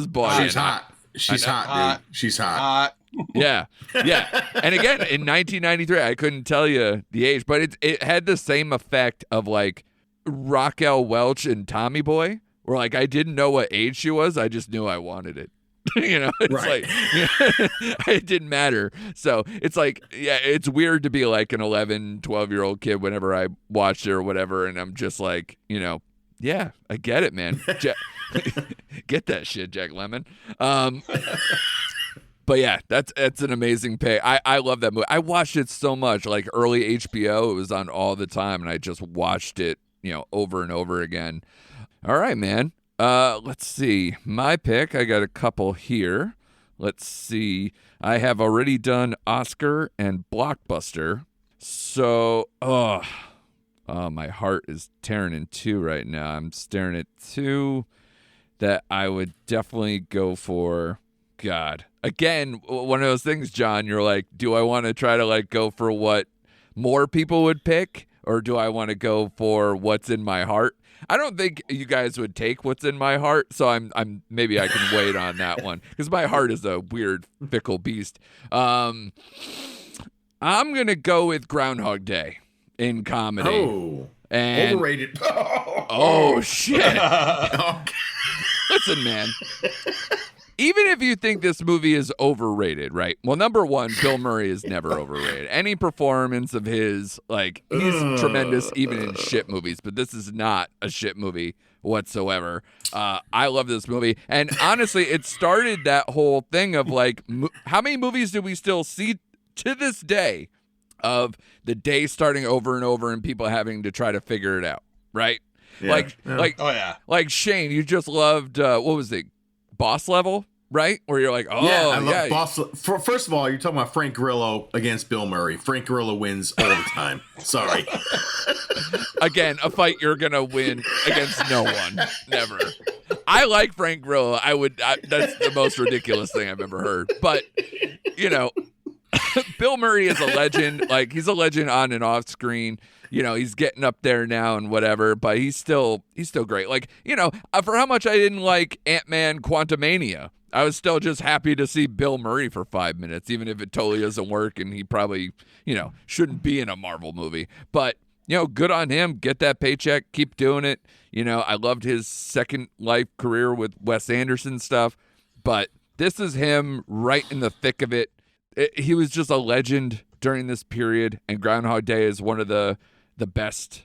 bought in. She's hot. She's hot, dude. She's hot. Yeah. And again, in 1993, I couldn't tell you the age, but it had the same effect of like Raquel Welch and Tommy Boy, where like I didn't know what age she was, I just knew I wanted it. It's right. Like it didn't matter. So it's like, it's weird to be like an 11, 12-year-old kid whenever I watched it or whatever, and I'm just like, Yeah, I get it, man. Get that shit, Jack Lemmon. But yeah, that's an amazing pick. I love that movie. I watched it so much, like early HBO. It was on all the time, and I just watched it, over and over again. All right, man. Let's see. My pick, I got a couple here. Let's see. I have already done Oscar and Blockbuster. So, my heart is tearing in two right now. I'm staring at two that I would definitely go for. God. Again, one of those things, John, you're like, do I want to try to like go for what more people would pick, or do I want to go for what's in my heart? I don't think you guys would take what's in my heart, so I'm maybe I can wait on that one because my heart is a weird, fickle beast. I'm gonna go with Groundhog Day in comedy. Oh, and overrated. Oh shit! Listen, man. Even if you think this movie is overrated, right? Well, number one, Bill Murray is never overrated. Any performance of his, like, he's tremendous even in shit movies, but this is not a shit movie whatsoever. I love this movie. And honestly, it started that whole thing of, like, how many movies do we still see to this day of the day starting over and over and people having to try to figure it out, right? Yeah. Like Shane, you just loved, what was it? Boss Level, right? Where you're like, I love Boss. First of all, you're talking about Frank Grillo against Bill Murray. Frank Grillo wins all the time. Sorry. Again, a fight you're gonna win against no one. Never. I like Frank Grillo. That's the most ridiculous thing I've ever heard. But Bill Murray is a legend. Like, he's a legend on and off screen. He's getting up there now and whatever, but he's still great. Like, for how much I didn't like Ant-Man Quantumania, I was still just happy to see Bill Murray for 5 minutes, even if it totally doesn't work and he probably, shouldn't be in a Marvel movie. But, good on him. Get that paycheck. Keep doing it. I loved his Second Life career with Wes Anderson stuff, but this is him right in the thick of it. He was just a legend during this period, and Groundhog Day is one of the best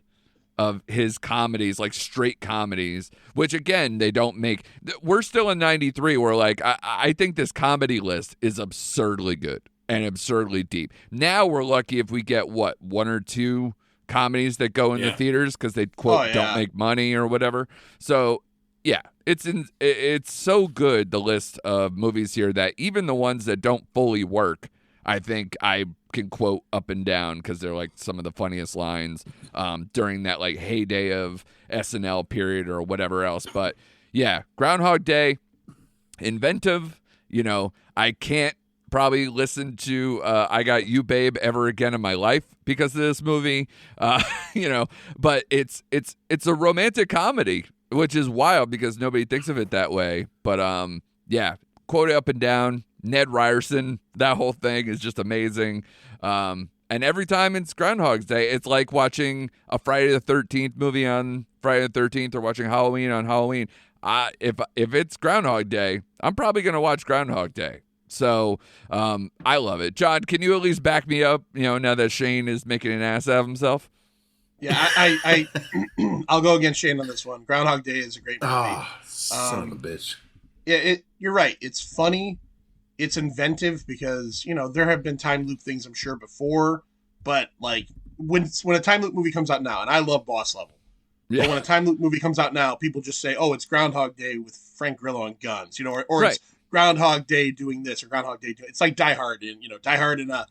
of his comedies, like straight comedies, which again, they don't make. We're still in 93 where like, I think this comedy list is absurdly good and absurdly deep. Now we're lucky if we get one or two comedies that go in the theaters because they quote don't make money or whatever. So yeah, it's so good, the list of movies here, that even the ones that don't fully work, I think I can quote up and down because they're like some of the funniest lines during that like heyday of SNL period or whatever else. But yeah, Groundhog Day, inventive. I can't probably listen to I Got You Babe ever again in my life because of this movie. But it's a romantic comedy, which is wild because nobody thinks of it that way. But yeah, quote it up and down. Ned Ryerson, that whole thing is just amazing. And every time it's Groundhog's Day, it's like watching a Friday the 13th movie on Friday the 13th or watching Halloween on Halloween. If it's Groundhog Day, I'm probably going to watch Groundhog Day. So I love it. John, can you at least back me up, now that Shane is making an ass out of himself? Yeah, I'll go against Shane on this one. Groundhog Day is a great movie. Son of a bitch. Yeah, you're right. It's funny. It's inventive because, there have been time loop things, I'm sure, before. But, like, when a time loop movie comes out now, and I love Boss Level. Yeah. But when a time loop movie comes out now, people just say, oh, it's Groundhog Day with Frank Grillo and guns, or right. It's Groundhog Day doing this or Groundhog Day doing... It's like Die Hard. Die Hard in a,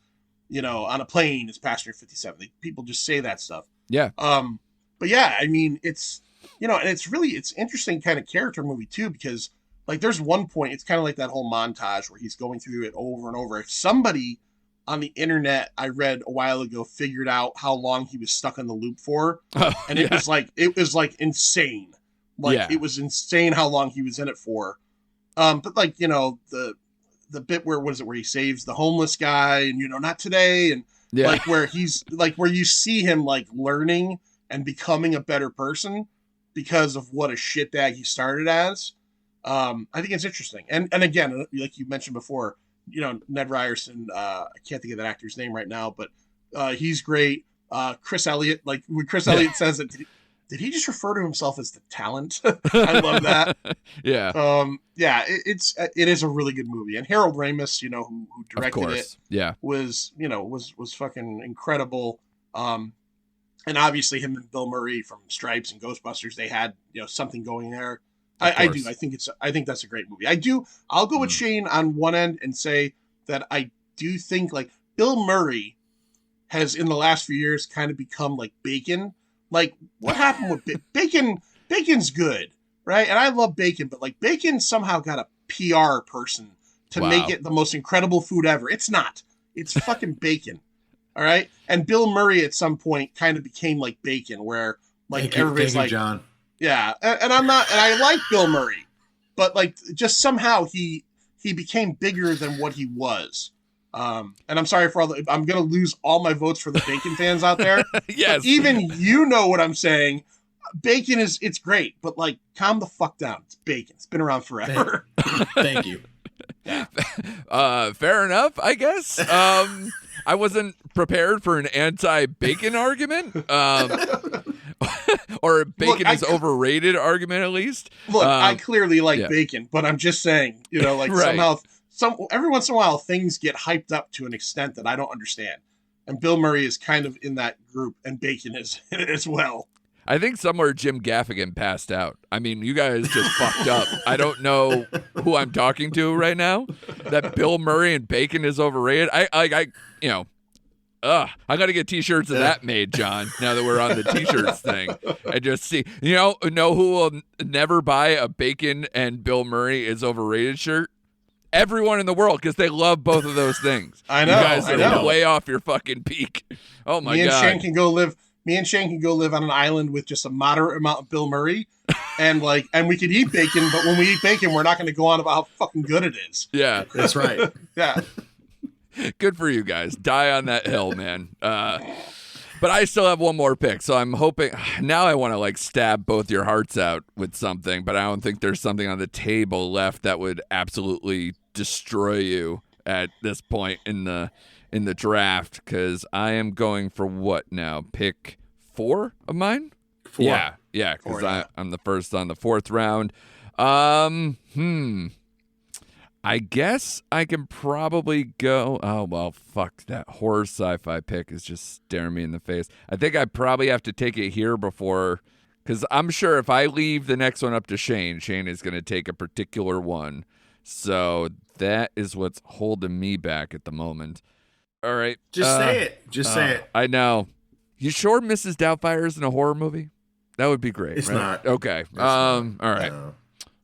on a plane is Passenger 57. People just say that stuff. Yeah. But yeah, I mean, it's, and it's interesting kind of character movie, too, because... Like, there's one point, it's kind of like that whole montage where he's going through it over and over. If somebody on the internet, I read a while ago, figured out how long he was stuck on the loop for, and it was like insane. Like, it was insane how long he was in it for. But like, the bit where he saves the homeless guy and, not today. And like where he's like, where you see him like learning and becoming a better person because of what a shitbag he started as. I think it's interesting. And again, like you mentioned before, Ned Ryerson, I can't think of that actor's name right now, but he's great. Chris Elliott, like when Chris Elliott says it, did he just refer to himself as the talent? I love that. Yeah. It is a really good movie. And Harold Ramis, who directed it, was fucking incredible. And obviously him and Bill Murray from Stripes and Ghostbusters, they had, something going there. I do. I think that's a great movie. I'll go with Shane on one end and say that I do think like Bill Murray has in the last few years kind of become like Bacon. Like what happened with Bacon? Bacon's good, right? And I love Bacon, but like Bacon somehow got a PR person to make it the most incredible food ever. It's not. It's fucking Bacon. All right. And Bill Murray at some point kind of became like Bacon, where like everybody's like, John. Yeah. And I'm not, and I like Bill Murray, but like just somehow he became bigger than what he was. And I'm sorry for I'm going to lose all my votes for the Bacon fans out there. Yes. But even you know what I'm saying. Bacon it's great, but like calm the fuck down. It's Bacon. It's been around forever. Thank you. Fair enough, I guess. I wasn't prepared for an anti-Bacon argument, or a Bacon is overrated argument, at least. Look, I clearly like Bacon, but I'm just saying, like right. somehow, every once in a while, things get hyped up to an extent that I don't understand. And Bill Murray is kind of in that group, and Bacon is as well. I think somewhere Jim Gaffigan passed out. I mean, you guys just fucked up. I don't know who I'm talking to right now. That Bill Murray and Bacon is overrated. I got to get T-shirts of that made, John. Now that we're on the T-shirts thing, and just see, know who will never buy a Bacon and Bill Murray is overrated shirt? Everyone in the world, because they love both of those things. I know. You guys are way off your fucking peak. Oh my God. Me and Shane can go live on an island with just a moderate amount of Bill Murray, and we could eat bacon. But when we eat bacon, we're not going to go on about how fucking good it is. Yeah, that's right. Yeah, good for you guys. Die on that hill, man. But I still have one more pick, so I'm hoping. Now I want to like stab both your hearts out with something, but I don't think there's something on the table left that would absolutely destroy you at this point in the draft, because I am going for what now? Pick 4 of mine? 4. Yeah, because I'm the first on the 4th round. I guess I can probably go. Oh, well, fuck. That horror sci-fi pick is just staring me in the face. I think I probably have to take it here before, because I'm sure if I leave the next one up to Shane is going to take a particular one. So that is what's holding me back at the moment. All right. Just say it. Say it. I know. You sure Mrs. Doubtfire isn't a horror movie? That would be great. It's right? not. Okay. All right. No.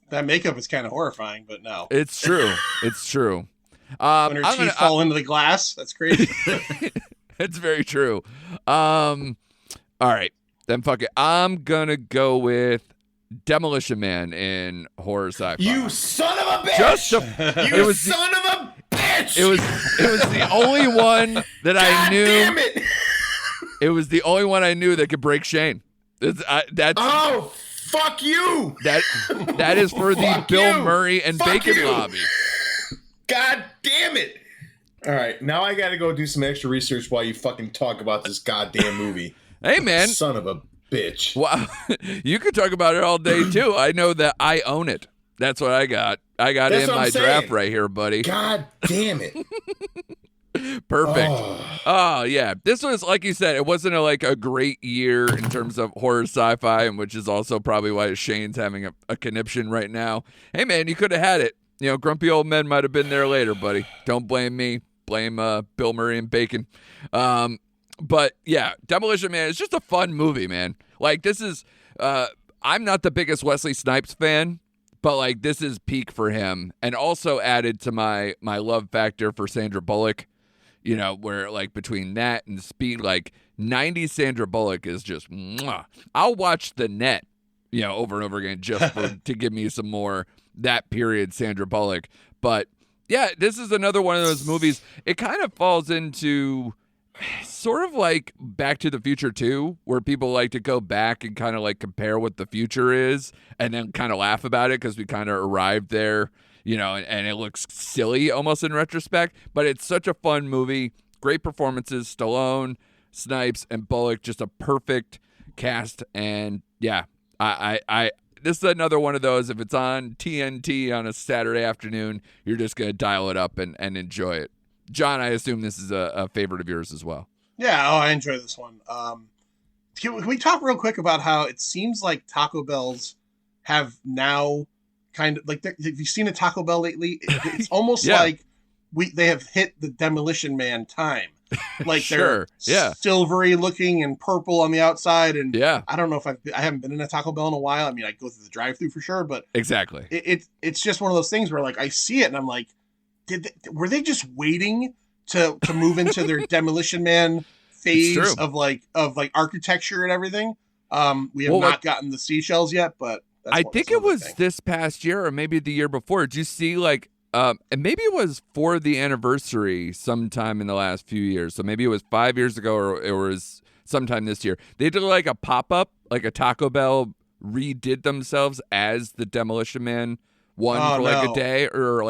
That makeup is kind of horrifying, but no. It's true. It's true. When her teeth fall into the glass, that's crazy. It's very true. All right. Then fuck it. I'm going to go with Demolition Man in horror sci-fi. You son of a bitch! You son of a bitch! It was the only one that I knew. Damn it! It was the only one I knew that could break Shane. Oh, fuck you! That is for the Bill Murray and Bacon lobby. God damn it! All right, now I got to go do some extra research while you fucking talk about this goddamn movie. Hey, man. Son of a bitch. Wow. You could talk about it all day, too. I know that I own it. That's what I got. I got in my draft right here, buddy. God damn it. Perfect. Oh, yeah. This was, like you said, it wasn't a great year in terms of horror sci-fi, and which is also probably why Shane's having a conniption right now. Hey, man, you could have had it. Grumpy old men might have been there later, buddy. Don't blame me. Blame Bill Murray and Bacon. But yeah, Demolition Man is just a fun movie, man. Like, this is, I'm not the biggest Wesley Snipes fan, but like this is peak for him, and also added to my love factor for Sandra Bullock. Where like between that and Speed, like 90s Sandra Bullock is just, mwah. I'll watch The Net, over and over again just to give me some more that period Sandra Bullock. But yeah, this is another one of those movies. It kind of falls into sort of like Back to the Future 2, where people like to go back and kind of like compare what the future is and then kind of laugh about it because we kind of arrived there, and it looks silly almost in retrospect. But it's such a fun movie. Great performances. Stallone, Snipes, and Bullock, just a perfect cast, and yeah, I this is another one of those. If it's on TNT on a Saturday afternoon, you're just gonna dial it up and enjoy it. John, I assume this is a favorite of yours as well. Yeah, I enjoy this one. Can we talk real quick about how it seems like Taco Bells have now kind of like, have you seen a Taco Bell lately? It's almost like they have hit the Demolition Man time. Like they're silvery looking and purple on the outside, and I don't know if I haven't been in a Taco Bell in a while. I mean, I go through the drive-thru for sure, but exactly, it's just one of those things where like I see it and I'm like, were they just waiting to move into their Demolition Man phase of architecture and everything? We have not gotten the seashells yet, but I think it was this past year or maybe the year before. Did you see and maybe it was for the anniversary sometime in the last few years. So maybe it was 5 years ago or it was sometime this year. They did like a pop-up, like a Taco Bell redid themselves as the Demolition Man for a day, or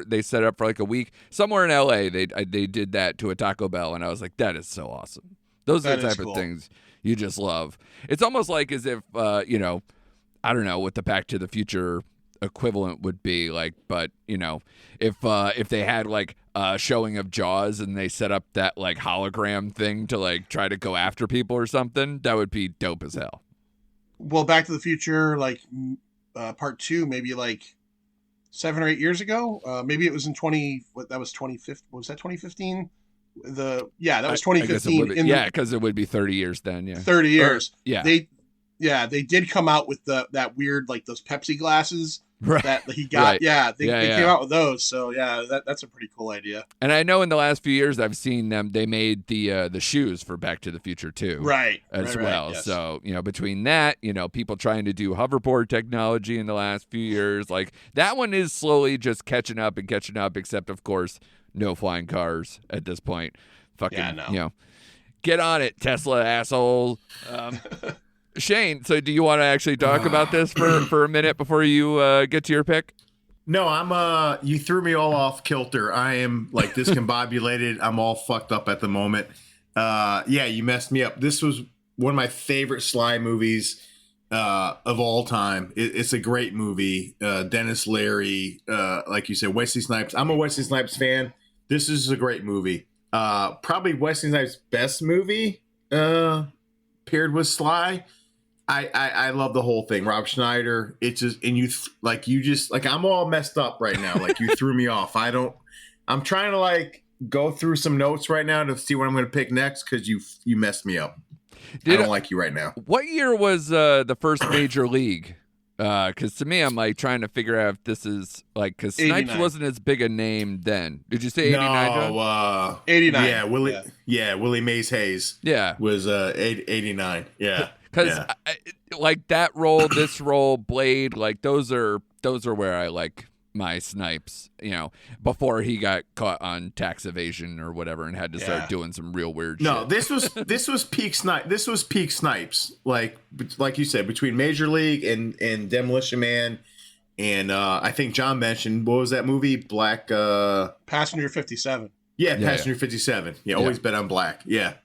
they set up for like a week. Somewhere in LA, they did that to a Taco Bell, and I was like, that is so awesome. Those are the type of things you just love. It's almost like as if, I don't know what the Back to the Future equivalent would be like, but if they had like a showing of Jaws and they set up that like hologram thing to like try to go after people or something, that would be dope as hell. Well, Back to the Future, like part 2, maybe like 7 or 8 years ago. Maybe it was in 2015. Was that 2015? That was 2015. Because it would be 30 years then. Yeah, 30 years. They did come out with that weird, like those Pepsi glasses that he got. Right. They came out with those. So that's a pretty cool idea. And I know in the last few years I've seen them. They made the shoes for Back to the Future too, right? As well. Yes. So between that, people trying to do hoverboard technology in the last few years, like that one is slowly just catching up. Except of course, no flying cars at this point. Get on it, Tesla asshole. Shane, so do you want to actually talk about this for a minute before you get to your pick? No, you threw me all off kilter. I am like discombobulated. I'm all fucked up at the moment. You messed me up. This was one of my favorite Sly movies of all time. It's a great movie. Dennis Leary, like you said, Wesley Snipes. I'm a Wesley Snipes fan. This is a great movie. Probably Wesley Snipes' best movie paired with Sly. I love the whole thing. Rob Schneider. It's just, and I'm all messed up right now. Like you threw me off. I'm trying to like go through some notes right now to see what I'm going to pick next. Cause you messed me up. I don't like you right now. What year was the first Major League? Cause to me, I'm like trying to figure out if this is like, cause Snipes wasn't as big a name then. Did you say 89? No, 89. Yeah. Willie Mays Hayes. Yeah. Was 89. Yeah. Because like that role, this role, Blade, like those are where I like my Snipes. Before he got caught on tax evasion or whatever and had to start doing some real weird shit. No, this was peak Snipes. This was peak Snipes. Like you said, between Major League and Demolition Man, and I think John mentioned, what was that movie? Black Passenger 57. Yeah, Passenger 57. Yeah, always bet on black. Yeah.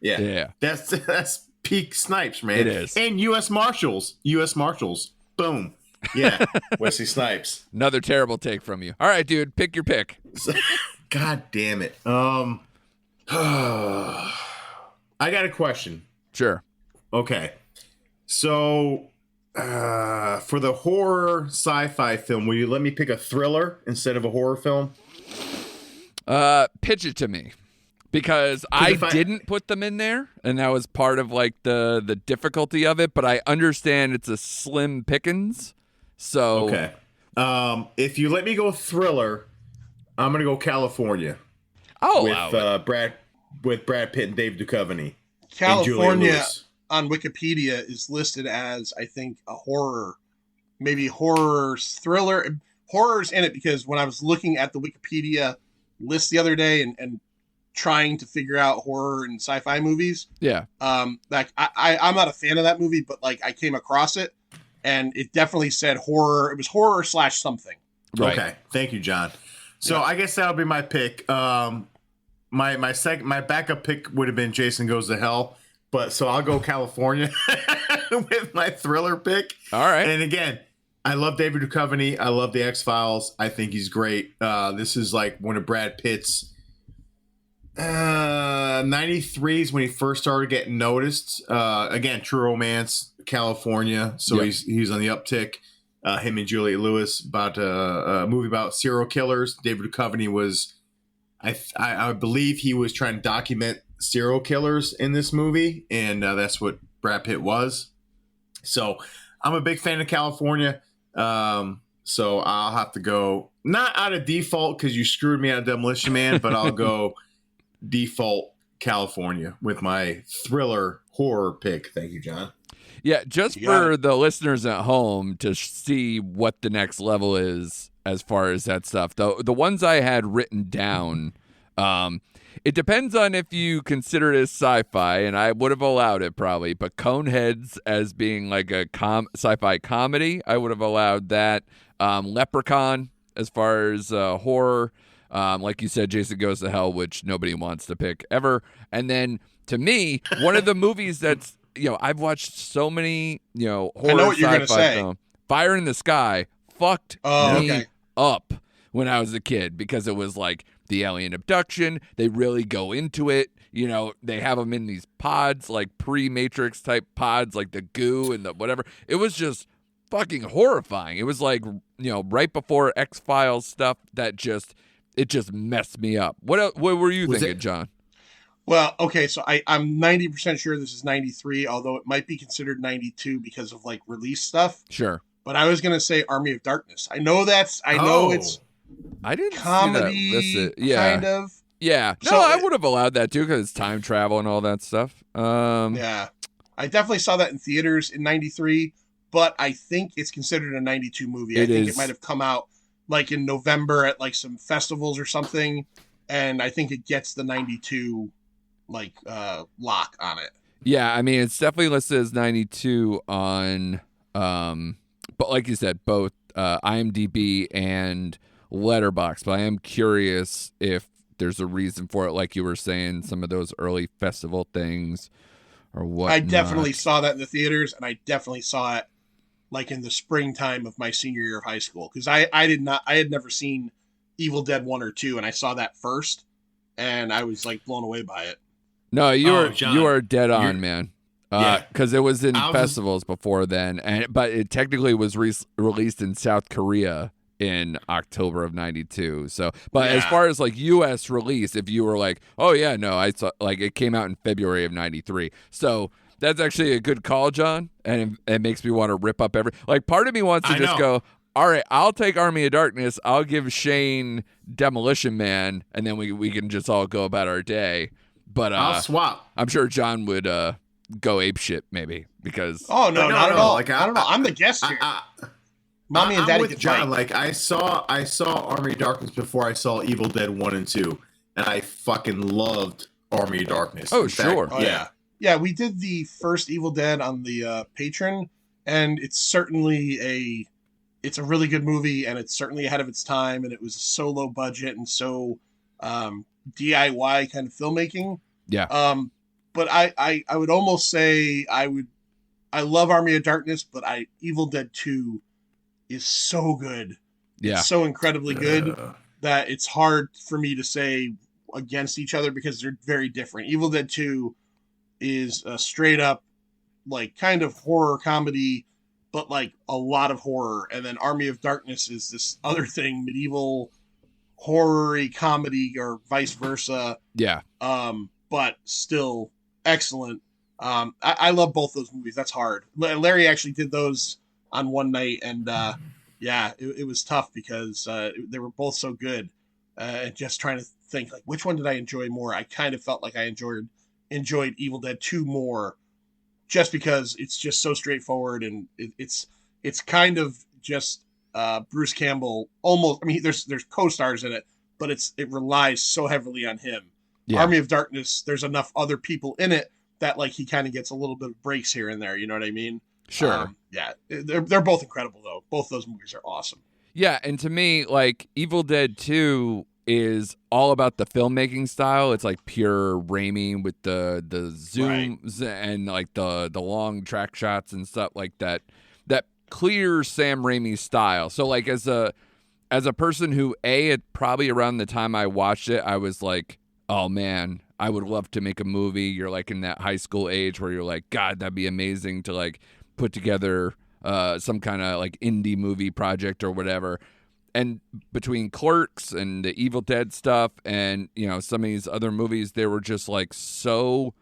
That's peak Snipes, man. It is. And U.S. Marshals. Boom. Yeah. Wesley Snipes. Another terrible take from you. All right, dude. Pick your pick. God damn it. I got a question. Sure. Okay. So, for the horror sci-fi film, will you let me pick a thriller instead of a horror film? Pitch it to me. Because I didn't put them in there, and that was part of like the difficulty of it. But I understand it's a slim pickings. So okay, if you let me go thriller, I'm gonna go California. Oh, with Brad Pitt and Dave Duchovny. California on Wikipedia is listed as, I think, a horror, maybe horror thriller. Horror's in it because when I was looking at the Wikipedia list the other day and trying to figure out horror and sci-fi movies. Yeah. Like I'm not a fan of that movie, but like I came across it and it definitely said horror. It was horror / something. Right. Okay. Thank you, John. So I guess that'll be my pick. My backup pick would have been Jason Goes to Hell, but so I'll go California. with my thriller pick. All right. And again, I love David Duchovny. I love the X-Files. I think he's great. This is like one of Brad Pitt's 93 is when he first started getting noticed. Again, True Romance, California. So he's on the uptick. Him and Juliette Lewis about a movie about serial killers. David Duchovny was, I believe he was trying to document serial killers in this movie, and that's what Brad Pitt was. So I'm a big fan of California. So I'll have to go not out of default because you screwed me out of Demolition Man, but I'll go default California with my thriller horror pick. Thank you, John. Yeah, just for the listeners at home to see what the next level is as far as that stuff. The ones I had written down, it depends on if you consider it as sci-fi, and I would have allowed it probably, but Coneheads as being like a sci-fi comedy, I would have allowed that. Leprechaun as far as horror, like you said, Jason Goes to Hell, which nobody wants to pick ever. And then to me, one of the movies that's, I've watched so many, horror sci-fi films. Fire in the Sky fucked me up when I was a kid because it was like the alien abduction. They really go into it. They have them in these pods, like pre-Matrix type pods, like the goo and the whatever. It was just fucking horrifying. It was like, right before X-Files stuff that just messed me up. What were you thinking, John? Well, okay, so I'm 90% sure this is 93, although it might be considered 92 because of like release stuff. Sure. But I was gonna say Army of Darkness. I know it's I didn't comedy, see that listed. Yeah. kind of. Yeah. No, I would have allowed that too because it's time travel and all that stuff. Yeah. I definitely saw that in theaters in 93, but I think it's considered a 92 movie. I think it might have come out like in November at like some festivals or something, and I think it gets the 92 lock on it. Yeah, I mean it's definitely listed as 92 on but like you said, both IMDb and Letterboxd. But I am curious if there's a reason for it, like you were saying, some of those early festival things or what. I definitely saw that in the theaters, and I definitely saw it like in the springtime of my senior year of high school because I had never seen Evil Dead 1 or 2, and I saw that first, and I was like blown away by it. No, you are dead on, man. Because it was in festivals before then, but it technically was released in South Korea in October of 92. So, but as far as like U.S. release, if you were like, oh yeah, no, I saw like it came out in February of 93. So that's actually a good call, John, and it makes me want to rip up part of me wants to just go, all right, I'll take Army of Darkness. I'll give Shane Demolition Man, and then we can just all go about our day. But I'll swap. I'm sure John would go ape shit maybe because. Oh no, not at all. Like I don't know. I'm the guest here. Mommy and Daddy with John. Like I saw Army of Darkness before I saw Evil Dead 1 and 2, and I fucking loved Army of Darkness. Oh sure. Yeah. We did the first Evil Dead on the Patreon, and it's certainly it's a really good movie, and it's certainly ahead of its time, and it was so low budget and so DIY kind of filmmaking. Yeah. But I would almost say I love Army of Darkness, but Evil Dead 2 is so good. Yeah. It's so incredibly good that it's hard for me to say against each other because they're very different. Evil Dead 2 is a straight up like kind of horror comedy, but like a lot of horror. And then Army of Darkness is this other thing, medieval horror-y comedy or vice versa. Yeah. But still excellent. I love both those movies. That's hard. Larry actually did those on one night, and it was tough because they were both so good. Just trying to think like which one did I enjoy more. I kind of felt like I enjoyed Evil Dead 2 more, just because it's just so straightforward and it's kind of just Bruce Campbell almost. I mean, there's co-stars in it, but it relies so heavily on him. Yeah. Army of Darkness, there's enough other people in it that like he kind of gets a little bit of breaks here and there. You know what I mean? Sure. They're both incredible though. Both those movies are awesome. Yeah, and to me, like Evil Dead 2 is all about the filmmaking style. It's like pure Raimi with the zooms and like the long track shots and stuff like that. That clear Sam Raimi style. So like as a person who probably around the time I watched it, I was like, oh man, I would love to make a movie. You're like in that high school age where you're like, God, that'd be amazing to like put together some kind of like indie movie project or whatever. And between Clerks and the Evil Dead stuff and, you know, some of these other movies, they were just like so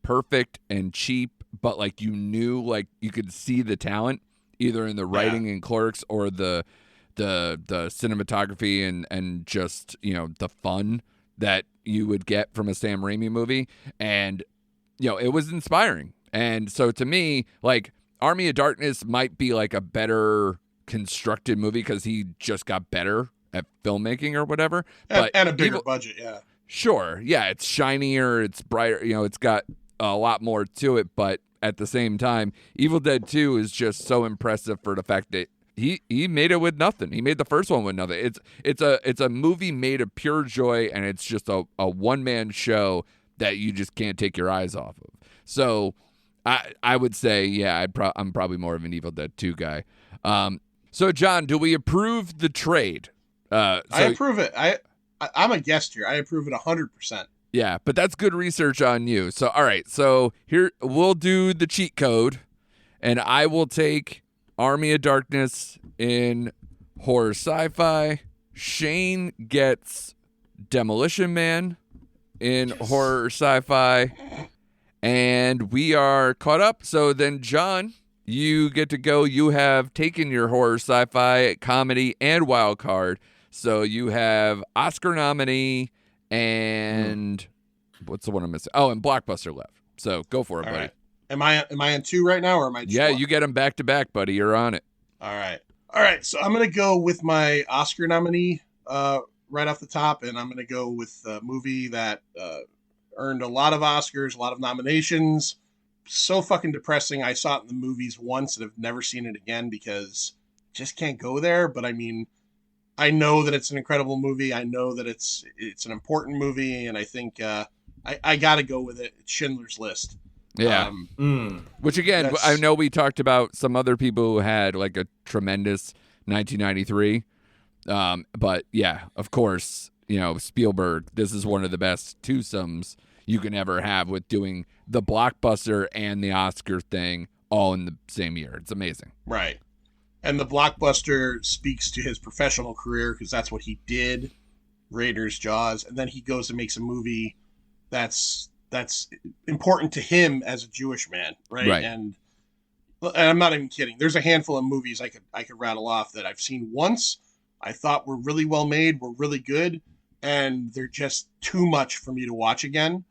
perfect and cheap, but like you knew, like you could see the talent either in the writing in Clerks or the cinematography and just, you know, the fun that you would get from a Sam Raimi movie. And, you know, it was inspiring. And so to me, like Army of Darkness might be like a better constructed movie because he just got better at filmmaking or whatever. But and a bigger budget, yeah. Sure. Yeah, it's shinier, it's brighter, you know, it's got a lot more to it. But at the same time, Evil Dead 2 is just so impressive for the fact that he made it with nothing. He made the first one with nothing. It's a movie made of pure joy, and it's just a one-man show that you just can't take your eyes off of. So I would say, yeah, I'm probably more of an Evil Dead 2 guy. So John, do we approve the trade? I approve it. I'm a guest here. I approve it 100%. Yeah, but that's good research on you. So all right, so here we'll do the cheat code, and I will take Army of Darkness in horror sci-fi. Shane gets Demolition Man in horror sci-fi. And we are caught up. So then, John, you get to go. You have taken your horror sci-fi, comedy, and wild card. So you have Oscar nominee and what's the one I'm missing? Oh, and Blockbuster left. So go for it, buddy. Right. Am I on 2 right now, or am I? Yeah, you get them back to back, buddy. You're on it. All right. So I'm gonna go with my Oscar nominee right off the top, and I'm gonna go with a movie that earned a lot of Oscars, a lot of nominations. So fucking depressing. I saw it in the movies once and have never seen it again because just can't go there. But I mean, I know that it's an incredible movie. I know that it's an important movie, and I think I got to go with it. It's Schindler's List. Yeah. Which again, I know we talked about some other people who had like a tremendous 1993. But yeah, of course, you know, Spielberg, this is one of the best twosomes you can ever have with doing the blockbuster and the Oscar thing all in the same year. It's amazing. Right. And the blockbuster speaks to his professional career because that's what he did, Raiders, Jaws, and then he goes and makes a movie that's important to him as a Jewish man, right? And I'm not even kidding. There's a handful of movies I could rattle off that I've seen once, I thought were really well made, were really good, and they're just too much for me to watch again.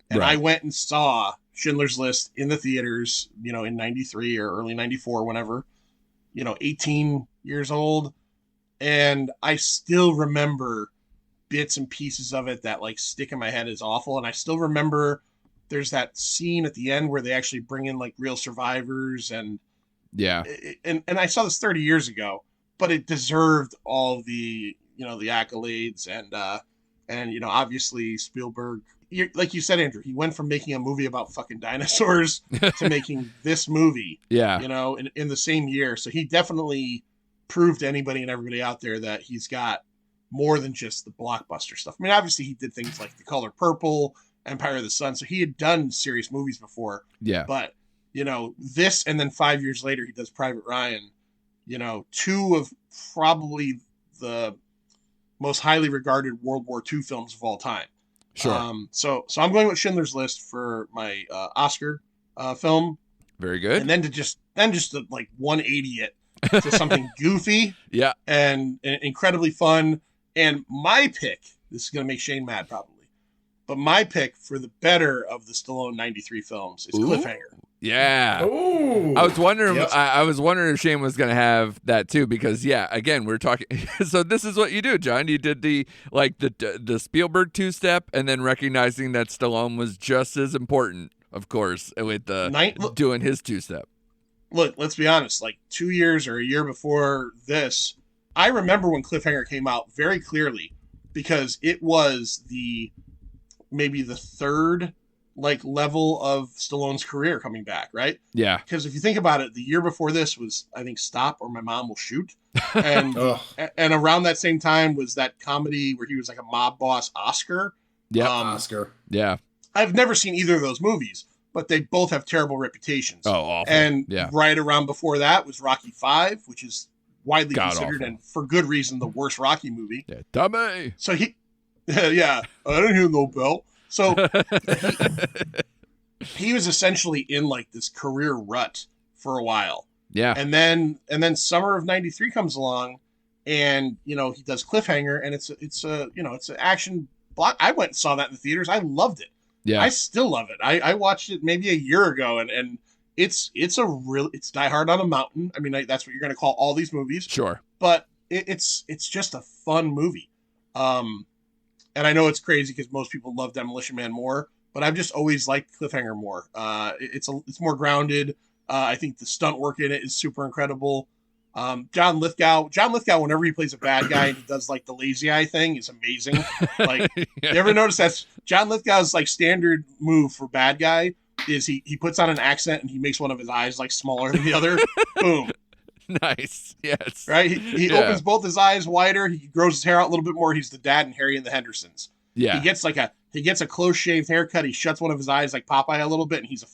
And I went and saw Schindler's List in the theaters, you know, in 93 or early 94, whenever, you know, 18 years old. And I still remember bits and pieces of it that like stick in my head as awful. And I still remember there's that scene at the end where they actually bring in like real survivors and and I saw this 30 years ago, but it deserved all the, you know, the accolades and, you know, obviously Spielberg, like you said, Andrew, he went from making a movie about fucking dinosaurs to making this movie, you know, in the same year. So he definitely proved to anybody and everybody out there that he's got more than just the blockbuster stuff. I mean, obviously he did things like The Color Purple, Empire of the Sun. So he had done serious movies before. Yeah. But, you know, this, and then 5 years later, he does Private Ryan, you know, 2 of probably the most highly regarded World War II films of all time. Sure. So I'm going with Schindler's List for my Oscar film. Very good. And then just to like 180 it to something goofy. Yeah. And incredibly fun. And my pick, this is going to make Shane mad probably, but my pick for the better of the Stallone 93 films is Cliffhanger. Yeah. Ooh. I was wondering if Shane was going to have that too, because again, we're talking. So this is what you do, John. You did the Spielberg 2-step and then recognizing that Stallone was just as important, of course, with doing his 2-step. Look, let's be honest, like 2 years or a year before this, I remember when Cliffhanger came out very clearly because it was maybe the third like level of Stallone's career coming back, right? Yeah. Because if you think about it, the year before this was, I think, Stop or My Mom Will Shoot. And and around that same time was that comedy where he was like a mob boss, Oscar. Yeah. Oscar. Yeah. I've never seen either of those movies, but they both have terrible reputations. Oh, awful. And right around before that was Rocky V, which is widely considered, and for good reason, the worst Rocky movie. Yeah, dummy. So I didn't hear no bell. So he was essentially in like this career rut for a while. Yeah. And then summer of '93 comes along, and he does Cliffhanger, and it's an action block. I went and saw that in the theaters. I loved it. Yeah. I still love it. I watched it maybe a year ago, and it's Die Hard on a Mountain. I mean, that's what you're going to call all these movies. Sure. But it's just a fun movie. And I know it's crazy because most people love Demolition Man more, but I've just always liked Cliffhanger more. It's more grounded. I think the stunt work in it is super incredible. John Lithgow, whenever he plays a bad guy and he does like the lazy eye thing, is amazing. Like, you ever notice that's John Lithgow's like standard move for bad guy is he puts on an accent and he makes one of his eyes like smaller than the other. Boom. Nice. Yes. Right? He opens both his eyes wider. He grows his hair out a little bit more. He's the dad in Harry and the Hendersons. Yeah. He gets a close shaved haircut. He shuts one of his eyes like Popeye a little bit, and he's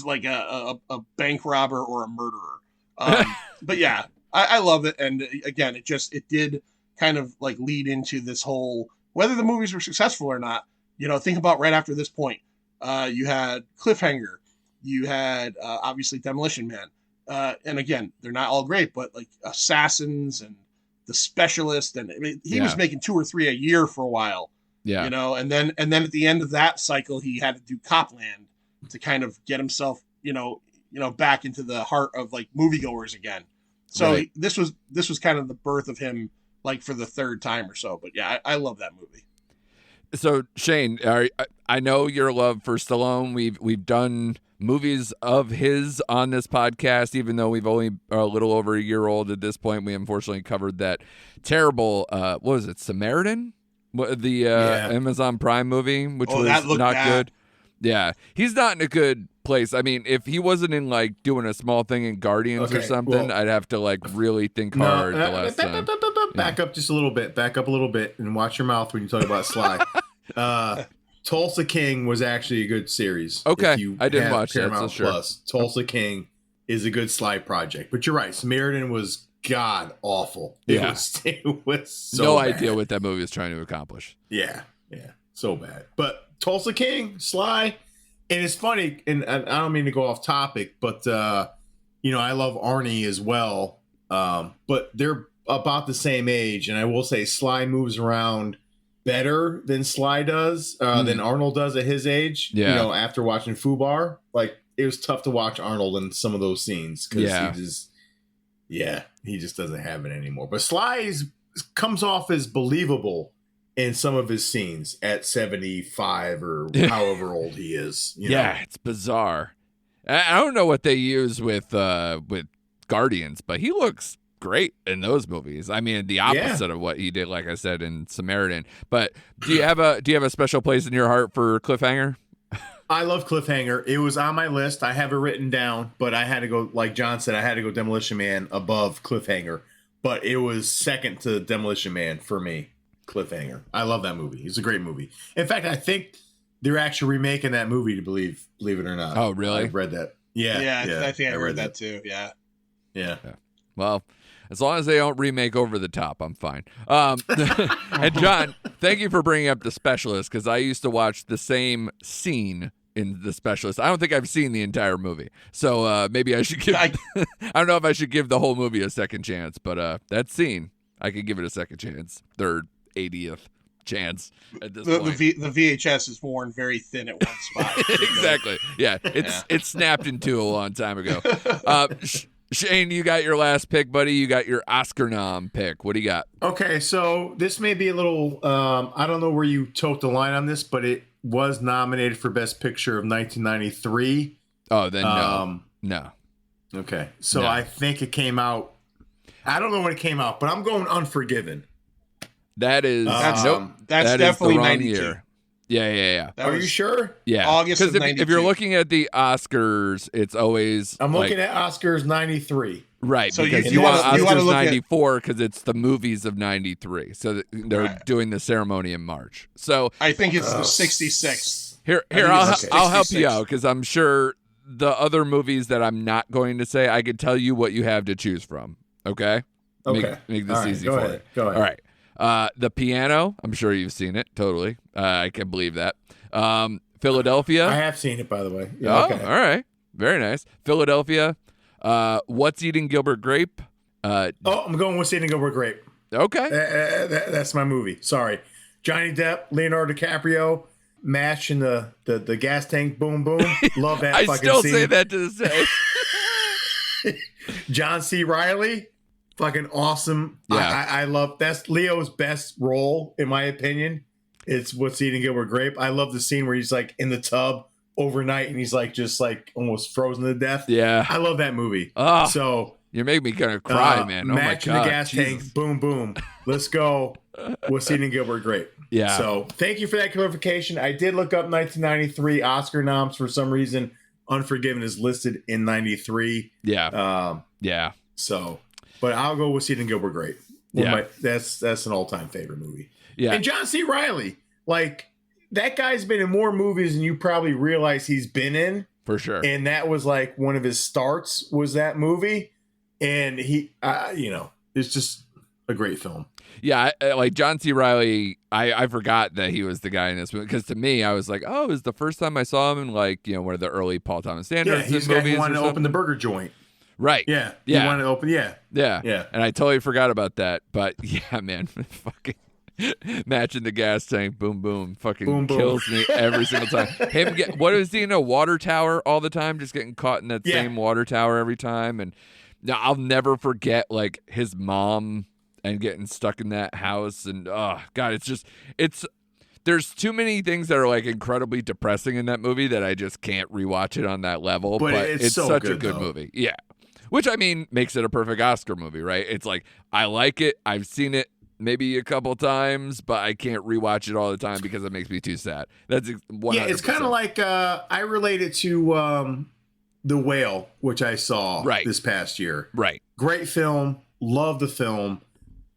like a bank robber or a murderer. But yeah, I love it. And again, it did kind of like lead into this whole, whether the movies were successful or not, think about right after this point. You had Cliffhanger, you had obviously Demolition Man. And again, they're not all great, but like Assassins and The Specialist, and I mean, he was making 2 or 3 a year for a while. Yeah. And then at the end of that cycle, he had to do Copland to kind of get himself, back into the heart of like moviegoers again. So this was kind of the birth of him, like for the third time or so. But yeah, I love that movie. So Shane, I know your love for Stallone. We've done movies of his on this podcast, even though we've only a little over a year old at this point. We unfortunately covered that terrible, what was it, Samaritan? The Amazon Prime movie, which was not good. Yeah, he's not in a good place. I mean, if he wasn't in like doing a small thing in Guardians or something, I'd have to like really think hard the last time. Back up just a little bit. Back up a little bit and watch your mouth when you talk about Sly. Tulsa King was actually a good series. Okay, I didn't watch Paramount that, so sure. Plus. Tulsa King is a good Sly project. But you're right, Samaritan was god awful. It was so no bad. idea what that movie was trying to accomplish. Yeah, so bad. But Tulsa King, Sly, and it's funny, and I don't mean to go off topic, but I love Arnie as well. But they're about the same age, and I will say Sly moves around better than Sly does, than Arnold does at his age. Yeah. After watching Fubar, like it was tough to watch Arnold in some of those scenes because he just doesn't have it anymore. But Sly comes off as believable in some of his scenes at 75 or however old he is. It's bizarre. I don't know what they use with Guardians, but he looks great in those movies. I mean, the opposite of what he did, like I said, in Samaritan. But do you have a special place in your heart for Cliffhanger? I love Cliffhanger. It was on my list. I have it written down, but I had to go, like John said, I had to go Demolition Man above Cliffhanger. But it was second to Demolition Man for me, Cliffhanger. I love that movie. It's a great movie. In fact, I think they're actually remaking that movie, to believe it or not. Oh, really? I've read that. Yeah. I think I read that too. Yeah. Well, as long as they don't remake Over the Top, I'm fine. And John, thank you for bringing up The Specialist, because I used to watch the same scene in The Specialist. I don't think I've seen the entire movie, so maybe I should give. I don't know if I should give the whole movie a second chance, but that scene, I could give it a second chance, third, 80th chance at this point. The VHS is worn very thin at one spot. Exactly. Yeah, it's snapped in two a long time ago. Shane, you got your last pick, buddy. You got your Oscar nom pick. What do you got? Okay, so this may be a little, I don't know where you took the line on this, but it was nominated for Best Picture of 1993. Oh, then no. Okay, so I think it came out, I don't know when it came out, but I'm going Unforgiven. That is that's that definitely is the wrong 92. year. Yeah. Are you sure? Yeah. August of Because 92. if you're looking at the Oscars, it's always I'm looking at Oscars 93. Right. So because you wanna Oscars look at- 94 because it's the movies of 93. So they're doing the ceremony in March. So I think it's the 66. Here, think I'll it's help you 66. out because I'm sure the other movies that I'm not going to say, I could tell you what you have to choose from. Okay? Okay. Make this All right, easy go for ahead. you. Go ahead. All right. The Piano, I'm sure you've seen it. Totally. I can believe that. Philadelphia. I have seen it, by the way. All right. Very nice. Philadelphia. What's Eating Gilbert Grape? I'm going with Eating Gilbert Grape. Okay. That's my movie. Sorry. Johnny Depp, Leonardo DiCaprio, MASH in the gas tank. Boom, boom. Love that I fucking still scene. say that to this day. John C. Reilly, fucking awesome. Yeah. I love that's Leo's best role, in my opinion. It's What's Eating Gilbert Grape. I love the scene where he's like in the tub overnight and he's like just like almost frozen to death. Yeah. I love that movie. Oh, So you're making me kind of cry, man. Oh my match God. in the gas Jesus. tank. Boom, boom. Let's go. What's Eating Gilbert Grape? Yeah. So thank you for that clarification. I did look up 1993 Oscar noms for some reason. Unforgiven is listed in 93. Yeah. Yeah. So, but I'll go with Eating Gilbert Grape. That's an all-time favorite movie. Yeah. And John C. Reilly, like that guy's been in more movies than you probably realize he's been in. For sure. And that was like one of his starts was that movie. And he, it's just a great film. Yeah, like John C. Reilly, I forgot that he was the guy in this movie because to me, I was like, oh, it was the first time I saw him in like one of the early Paul Thomas Anderson Yeah, he's the movies. guy who wanted to open the burger joint. Right. Yeah. Yeah. He wanted to open. Yeah. Yeah. And I totally forgot about that. But yeah, man, fucking matching the gas tank, boom, boom, fucking Boom, boom. kills me every single time. What is he in a water tower all the time, just getting caught in that same water tower every time? And now I'll never forget like his mom and getting stuck in that house. And oh God, there's too many things that are like incredibly depressing in that movie that I just can't rewatch it on that level. But it's so such good, a good though. movie. Yeah. Which I mean makes it a perfect Oscar movie, right? It's like I like it. I've seen it maybe a couple times, but I can't rewatch it all the time because it makes me too sad. That's 100%. Yeah, it's kind of like I relate it to The Whale, which I saw this past year. Right. Great film. Love the film,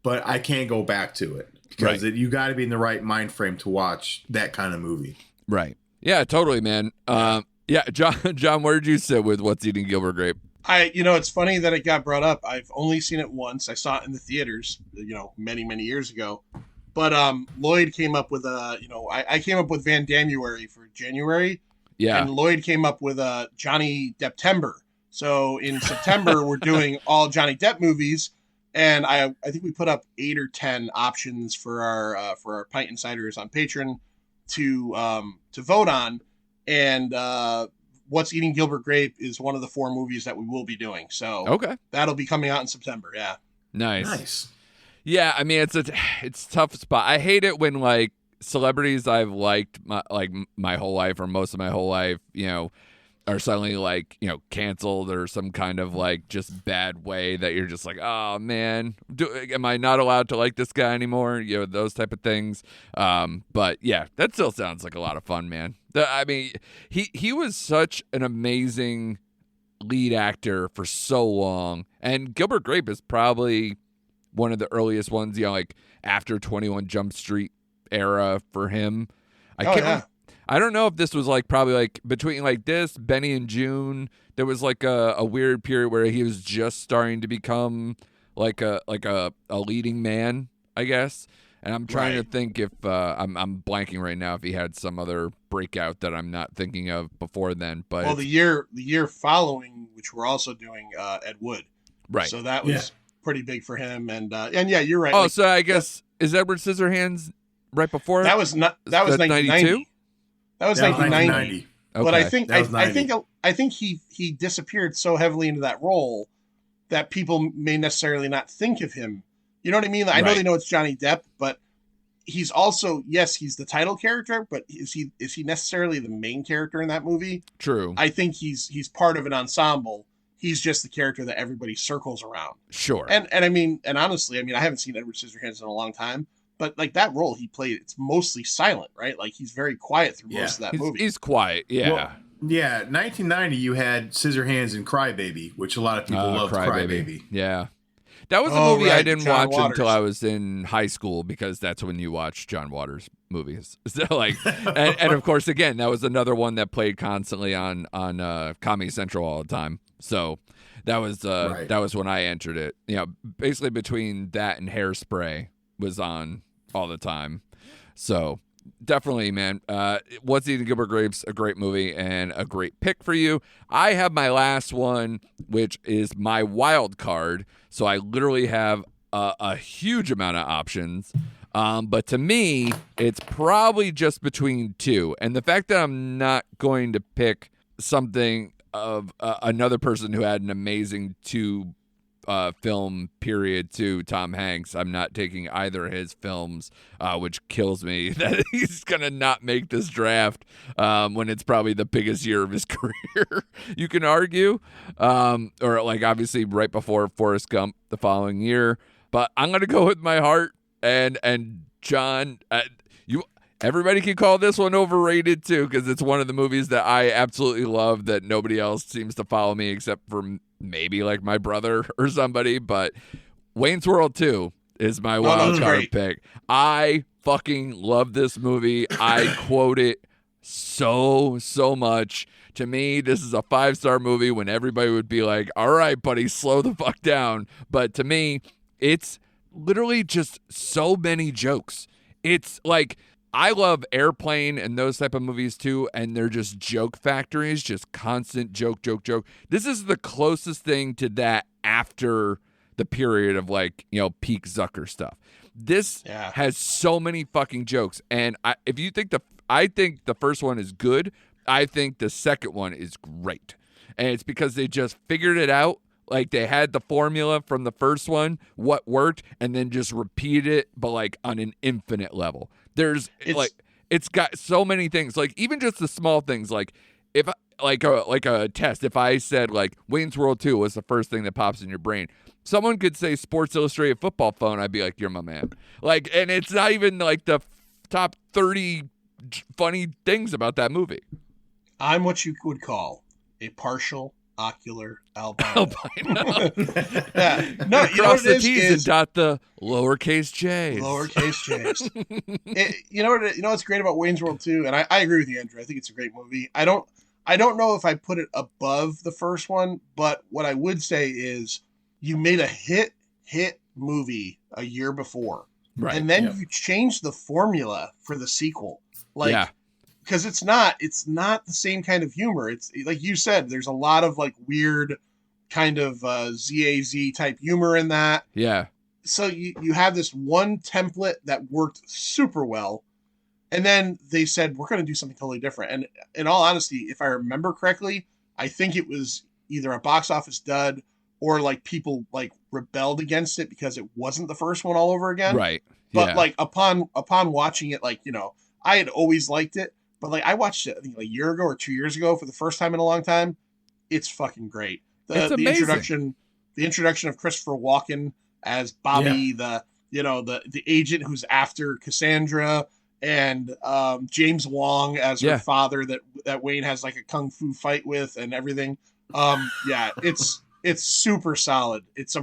but I can't go back to it because you got to be in the right mind frame to watch that kind of movie. Right. Yeah, totally, man. Yeah, John, where did you sit with What's Eating Gilbert Grape? It's funny that it got brought up. I've only seen it once. I saw it in the theaters, many, many years ago. But Lloyd came up with I came up with Van Damuary for January. Yeah. And Lloyd came up with Johnny Depptember. So in September, we're doing all Johnny Depp movies. And I think we put up 8 or 10 options for our Pint Insiders on Patreon to vote on. And What's Eating Gilbert Grape is one of the 4 movies that we will be doing. So that'll be coming out in September. Yeah. Nice. Yeah, I mean it's a tough spot. I hate it when like celebrities I've liked my whole life or most of my whole life, are suddenly like, canceled or some kind of like just bad way that you're just like, oh man, am I not allowed to like this guy anymore? Those type of things. But yeah, that still sounds like a lot of fun, man. I mean, he was such an amazing lead actor for so long. And Gilbert Grape is probably one of the earliest ones, like after 21 Jump Street era for him. I don't know if this was like probably like between like this, Benny and June, there was like a weird period where he was just starting to become like a leading man, I guess. And I'm trying to think if I'm blanking right now if he had some other breakout that I'm not thinking of before then. But the year following, which we're also doing, Ed Wood, right? So that was pretty big for him. And yeah, you're right. Oh, so I guess is Edward Scissorhands right before that was 1990. That was 1990. Okay. But I think he disappeared so heavily into that role that people may necessarily not think of him. You know what I mean? I know they know it's Johnny Depp, but he's also, he's the title character, but is he necessarily the main character in that movie? True. I think he's part of an ensemble. He's just the character that everybody circles around. Sure. And I mean, and honestly, I haven't seen Edward Scissorhands in a long time, but like that role he played, it's mostly silent, right? Like he's very quiet through most of that movie. He's quiet, yeah. Well, yeah, 1990, you had Scissorhands and Crybaby, which a lot of people loved Crybaby. Yeah. That was a movie I didn't John watch Waters. until I was in high school, because that's when you watch John Waters movies. So like, and of course, again, that was another one that played constantly on Comedy Central all the time. So that was that was when I entered it. You know, basically between that and Hairspray was on all the time. So definitely, man. What's Eating Gilbert Grapes, a great movie and a great pick for you. I have my last one, which is my wild card. So I literally have a huge amount of options. But to me, it's probably just between two. And the fact that I'm not going to pick something of another person who had an amazing film period to Tom Hanks, I'm not taking either of his films, which kills me that he's gonna not make this draft when it's probably the biggest year of his career, you can argue, or like obviously right before Forrest Gump the following year. But I'm gonna go with my heart, and John, everybody can call this one overrated too, because it's one of the movies that I absolutely love that nobody else seems to follow me except for maybe like my brother or somebody. But Wayne's World 2 is my wild card pick. I fucking love this movie. I quote it so much. To me, this is a 5-star movie when everybody would be like, all right, buddy, slow the fuck down. But to me, it's literally just so many jokes. It's like, I love Airplane and those type of movies too, and they're just joke factories, just constant joke. This is the closest thing to that after the period of like, you know, peak Zucker stuff. This has so many fucking jokes, and I think the first one is good. I think the second one is great, and it's because they just figured it out. Like they had the formula from the first one, what worked, and then just repeated it, but like on an infinite level. It's got so many things, like even just the small things, like if like a test, if I said like Wayne's World 2 was the first thing that pops in your brain, someone could say Sports Illustrated Football Phone, I'd be like, you're my man. Like, and it's not even like the top 30 funny things about that movie. I'm what you would call a partial ocular albino. Yeah. No, you know what the it T's is and dot the lowercase J's. Lowercase J's. You know what's great about Wayne's World 2, and I agree with you, Andrew. I think it's a great movie. I don't know if I put it above the first one, but what I would say is you made a hit movie a year before. Right. And then you changed the formula for the sequel. Because it's not the same kind of humor. It's like you said, there's a lot of like weird kind of ZAZ type humor in that. Yeah. So you have this one template that worked super well, and then they said, we're going to do something totally different. And in all honesty, if I remember correctly, I think it was either a box office dud or like people like rebelled against it because it wasn't the first one all over again. Right. But like upon watching it, like, you know, I had always liked it. But like I watched it, I think, a year ago or 2 years ago for the first time in a long time. It's fucking great. The introduction of Christopher Walken as Bobby, the agent who's after Cassandra, and James Wong as her father that Wayne has like a kung fu fight with and everything. It's super solid. It's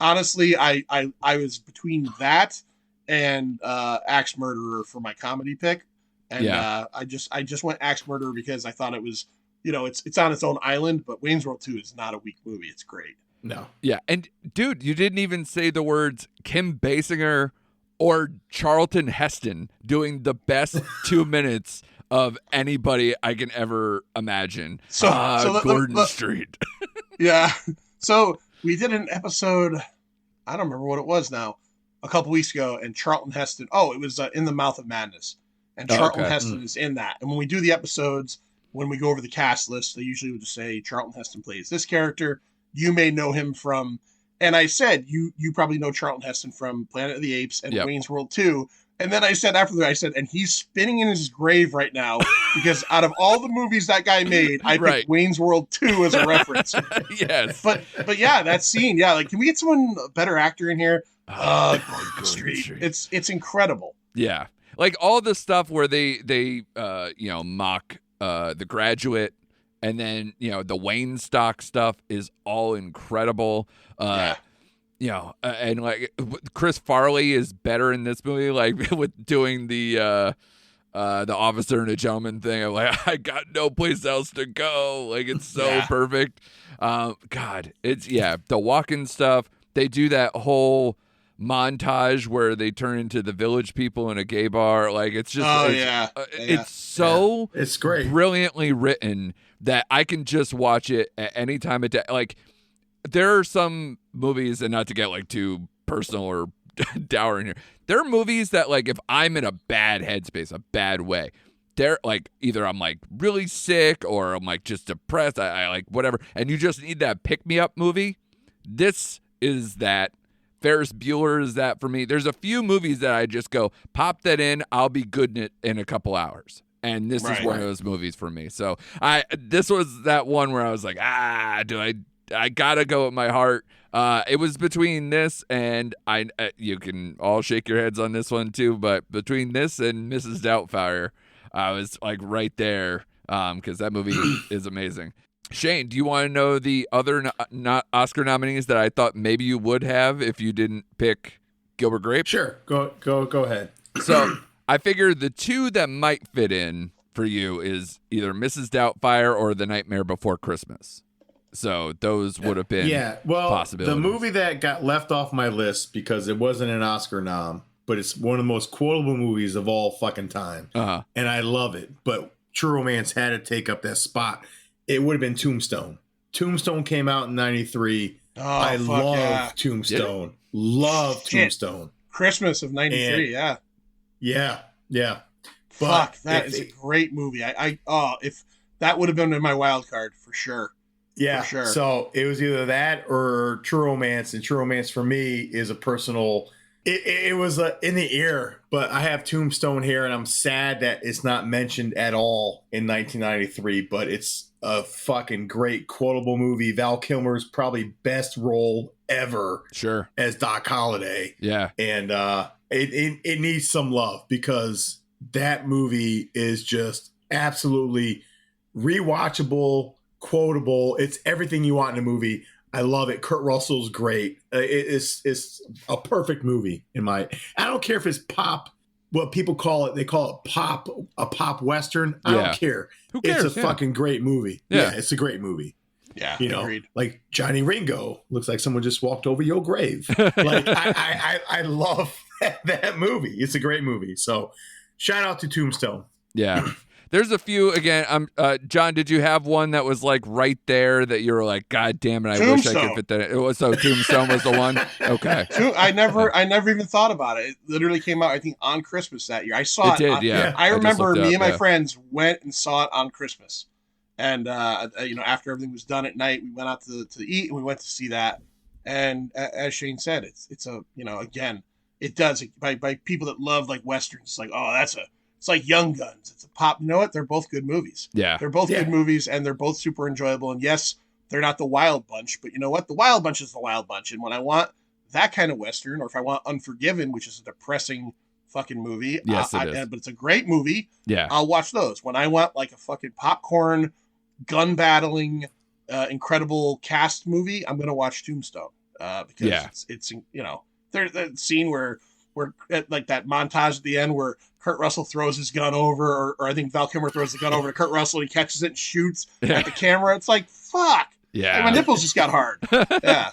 honestly, I was between that and Axe Murderer for my comedy pick. And I just went Axe Murderer because I thought it was, you know, it's on its own island, but Wayne's World 2 is not a weak movie. It's great. No. Yeah. And dude, you didn't even say the words Kim Basinger or Charlton Heston doing the best 2 minutes of anybody I can ever imagine. So Gordon Street. Yeah. So we did an episode, I don't remember what it was now, a couple weeks ago, and Charlton Heston, it was In the Mouth of Madness. And Charlton Heston is in that. And when we do the episodes, when we go over the cast list, they usually would just say Charlton Heston plays this character. You may know him from, and I said, you probably know Charlton Heston from Planet of the Apes and Wayne's World 2. And then I said after that, and he's spinning in his grave right now because out of all the movies that guy made, I picked Wayne's World 2 as a reference. Yes. But yeah, that scene, like, can we get someone, a better actor in here? Gordon Street. It's incredible. Yeah. Like all the stuff where they mock The Graduate, and then, the Wayne Stock stuff is all incredible. And like Chris Farley is better in this movie, like with doing the officer and a gentleman thing. I'm like, I got no place else to go. Like, it's so perfect. God, the walk-in stuff. They do that whole montage where they turn into the Village People in a gay bar. Like, it's just, it's so it's great, brilliantly written that I can just watch it at any time of day. Like, there are some movies, and not to get like too personal or dour in here, there are movies that, like, if I'm in a bad headspace, a bad way, they're like, either I'm like really sick or I'm like just depressed, I like whatever, and you just need that pick-me-up movie. This is that. Ferris Bueller is that for me. There's a few movies that I just go, pop that in, I'll be good in a couple hours. And this is one of those movies for me. So this was that one where I was like, I gotta go with my heart. It was between this and you can all shake your heads on this one too, but between this and Mrs. Doubtfire, I was like right there, because that movie is amazing. Shane, do you want to know the other not Oscar nominees that I thought maybe you would have if you didn't pick Gilbert Grape? Sure, go ahead. So I figured the two that might fit in for you is either Mrs. Doubtfire or The Nightmare Before Christmas. So those would have been possibilities. The movie that got left off my list because it wasn't an Oscar nom, but it's one of the most quotable movies of all fucking time. Uh-huh. And I love it. But True Romance had to take up that spot. It would have been Tombstone. Tombstone came out in 93. I love Tombstone. Yeah. Love Tombstone. Christmas of 93, Yeah. Fuck, that is a great movie. If that would have been in my wild card for sure. Yeah, for sure. So it was either that or True Romance, and True Romance for me is a personal. It was in the air, but I have Tombstone here, and I'm sad that it's not mentioned at all in 1993. But it's a fucking great quotable movie. Val Kilmer's probably best role ever, sure, as Doc Holliday. Yeah, and it needs some love because that movie is just absolutely rewatchable. Quotable. It's everything you want in a movie. I love it. Kurt Russell's great. It's a perfect movie in my. I don't care if it's pop. What people call it, they call it pop, a pop western. I don't care. Who cares? It's a fucking great movie. Yeah, it's a great movie. Yeah, agreed. Like Johnny Ringo looks like someone just walked over your grave. Like I love that movie. It's a great movie. So shout out to Tombstone. Yeah. There's a few, again, John, did you have one that was like right there that you were like, God damn it, I wish I could fit that in? So Tombstone was the one? Okay. I never even thought about it. It literally came out, I think, on Christmas that year. I saw it. It did, I remember me and my friends went and saw it on Christmas. And, after everything was done at night, we went out to eat and we went to see that. And as Shane said, it's a, again, it does, by people that love like Westerns, it's like, it's like Young Guns. It's a pop. You know what? They're both good movies. Yeah. They're both good movies, and they're both super enjoyable. And yes, they're not the Wild Bunch, but you know what? The Wild Bunch is the Wild Bunch. And when I want that kind of Western, or if I want Unforgiven, which is a depressing fucking movie, yes, it is. But it's a great movie, yeah, I'll watch those. When I want like a fucking popcorn, gun battling, incredible cast movie, I'm going to watch Tombstone because it's there's that scene where like that montage at the end where Kurt Russell throws his gun over, or I think Val Kilmer throws the gun over to Kurt Russell and he catches it and shoots at the camera. It's like, fuck. Yeah. Like, my nipples just got hard. Yeah.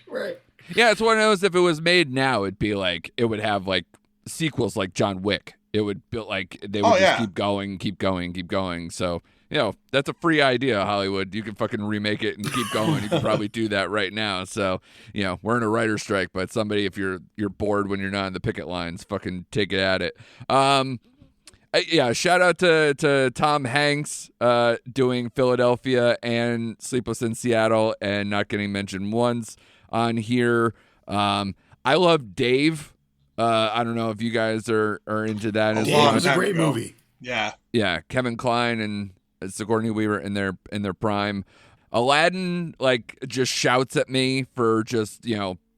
Right. Yeah, it's one of those, if it was made now, it'd be like, it would have like sequels like John Wick. It would be like, they would just keep going. So, that's a free idea, Hollywood. You can fucking remake it and keep going. You can probably do that right now. So, we're in a writer's strike, but somebody, if you're bored when you're not in the picket lines, fucking take it at it. Shout out to Tom Hanks doing Philadelphia and Sleepless in Seattle and not getting mentioned once on here. I love Dave. I don't know if you guys are into that as well. It was a great movie. Yeah. Kevin Kline and Sigourney Weaver in their prime. Aladdin just shouts at me for just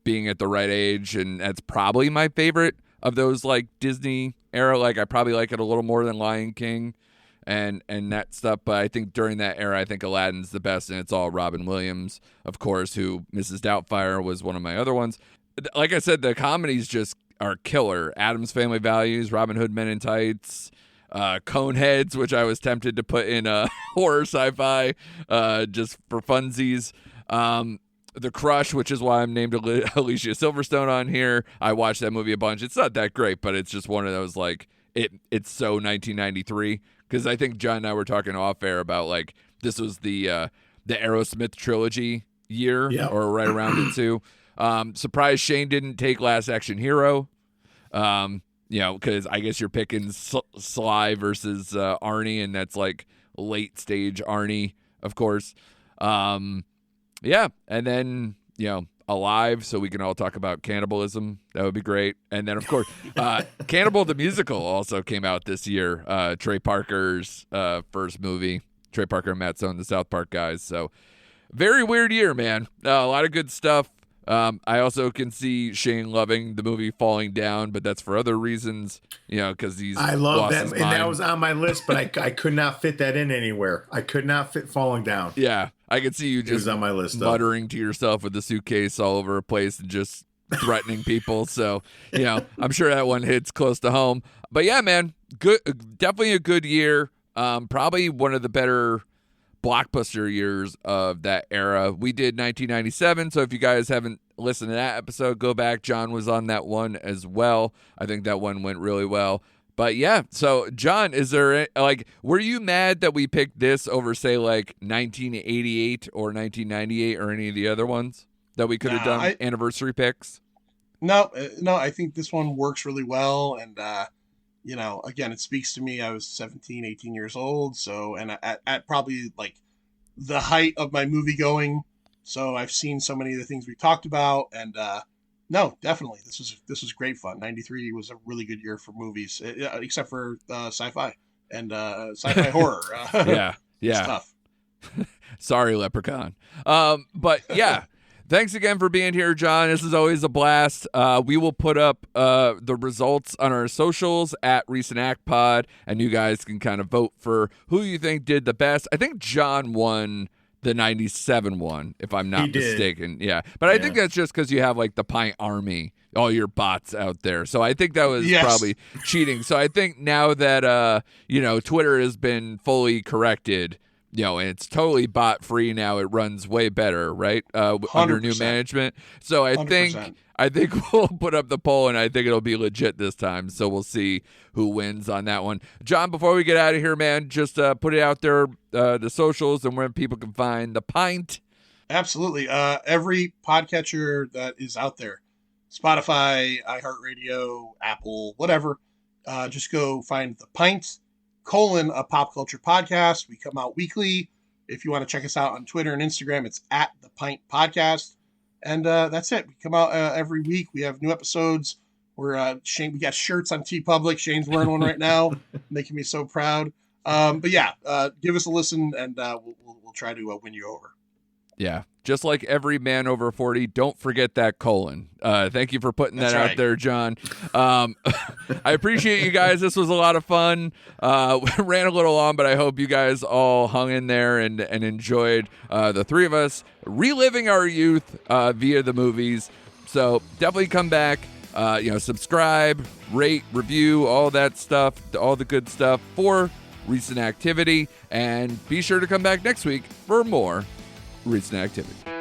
being at the right age, and that's probably my favorite of those like Disney era. Like I probably like it a little more than Lion King and that stuff, but I think during that era, I think Aladdin's the best, and it's all Robin Williams, of course, who Mrs. Doubtfire was one of my other ones. Like I said, the comedies just are killer. Addams Family Values, Robin Hood Men in Tights, Coneheads, which I was tempted to put in horror sci-fi just for funsies. The Crush, which is why I'm named Alicia Silverstone on here. I watched that movie a bunch. It's not that great, but it's just one of those like it's so 1993. Because I think John and I were talking off air about like this was the Aerosmith trilogy year, or right around it too. Surprised Shane didn't take Last Action Hero. Because I guess you're picking Sly versus Arnie, and that's like late stage Arnie, of course. And then Alive, so we can all talk about cannibalism. That would be great. And then, of course, Cannibal the Musical also came out this year. Trey Parker's first movie. Trey Parker and Matt Stone, the South Park guys. So very weird year, man. A lot of good stuff. I also can see Shane loving the movie Falling Down, but that's for other reasons, because I love that, and that was on my list, but I could not fit that in anywhere. I could not fit Falling Down. Yeah, I could see you just on my list, muttering to yourself with the suitcase all over a place and just threatening people. So, I'm sure that one hits close to home. But yeah, man, good, definitely a good year. Probably one of the better blockbuster years of that era. We did 1997, so if you guys haven't listened to that episode, go back. John was on that one as well. I think that one went really well. But yeah, so John, is there were you mad that we picked this over say like 1988 or 1998 or any of the other ones that we could have done anniversary picks? No, I think this one works really well, and again, it speaks to me. I was 17, 18 years old. So, and at probably like the height of my movie going. So I've seen so many of the things we talked about, and no, definitely. This was great fun. 93 was a really good year for movies, except for sci-fi and sci-fi horror. Yeah. Stuff. Sorry, Leprechaun. But yeah. Thanks again for being here, John. This is always a blast. We will put up the results on our socials at Recent Act Pod, and you guys can kind of vote for who you think did the best. I think John won the 97 one, if I'm not mistaken. Yeah. But I think that's just because you have like the Pint Army, all your bots out there. So I think that was probably cheating. So I think now that, Twitter has been fully corrected, and it's totally bot free now. It runs way better, right? Under new management. So I 100%. think we'll put up the poll, and I think it'll be legit this time. So we'll see who wins on that one. John, before we get out of here, man, just put it out there, the socials and where people can find the Pint. Absolutely. Every podcatcher that is out there, Spotify, iHeartRadio, Apple, whatever, just go find the Pint, a pop culture podcast. We come out weekly. If you want to check us out on Twitter and Instagram, it's at the Pint Podcast. And that's it. We come out every week. We have new episodes. Shane, we got shirts on TeePublic. Shane's wearing one right now, making me so proud. But yeah, give us a listen, and we'll try to win you over. Yeah, just like every man over 40, don't forget that colon. Thank you for putting that out there, John. I appreciate you guys. This was a lot of fun. Ran a little long, but I hope you guys all hung in there and enjoyed the three of us reliving our youth via the movies. So definitely come back, subscribe, rate, review, all that stuff, all the good stuff for Recent Activity. And be sure to come back next week for more Recent Activity.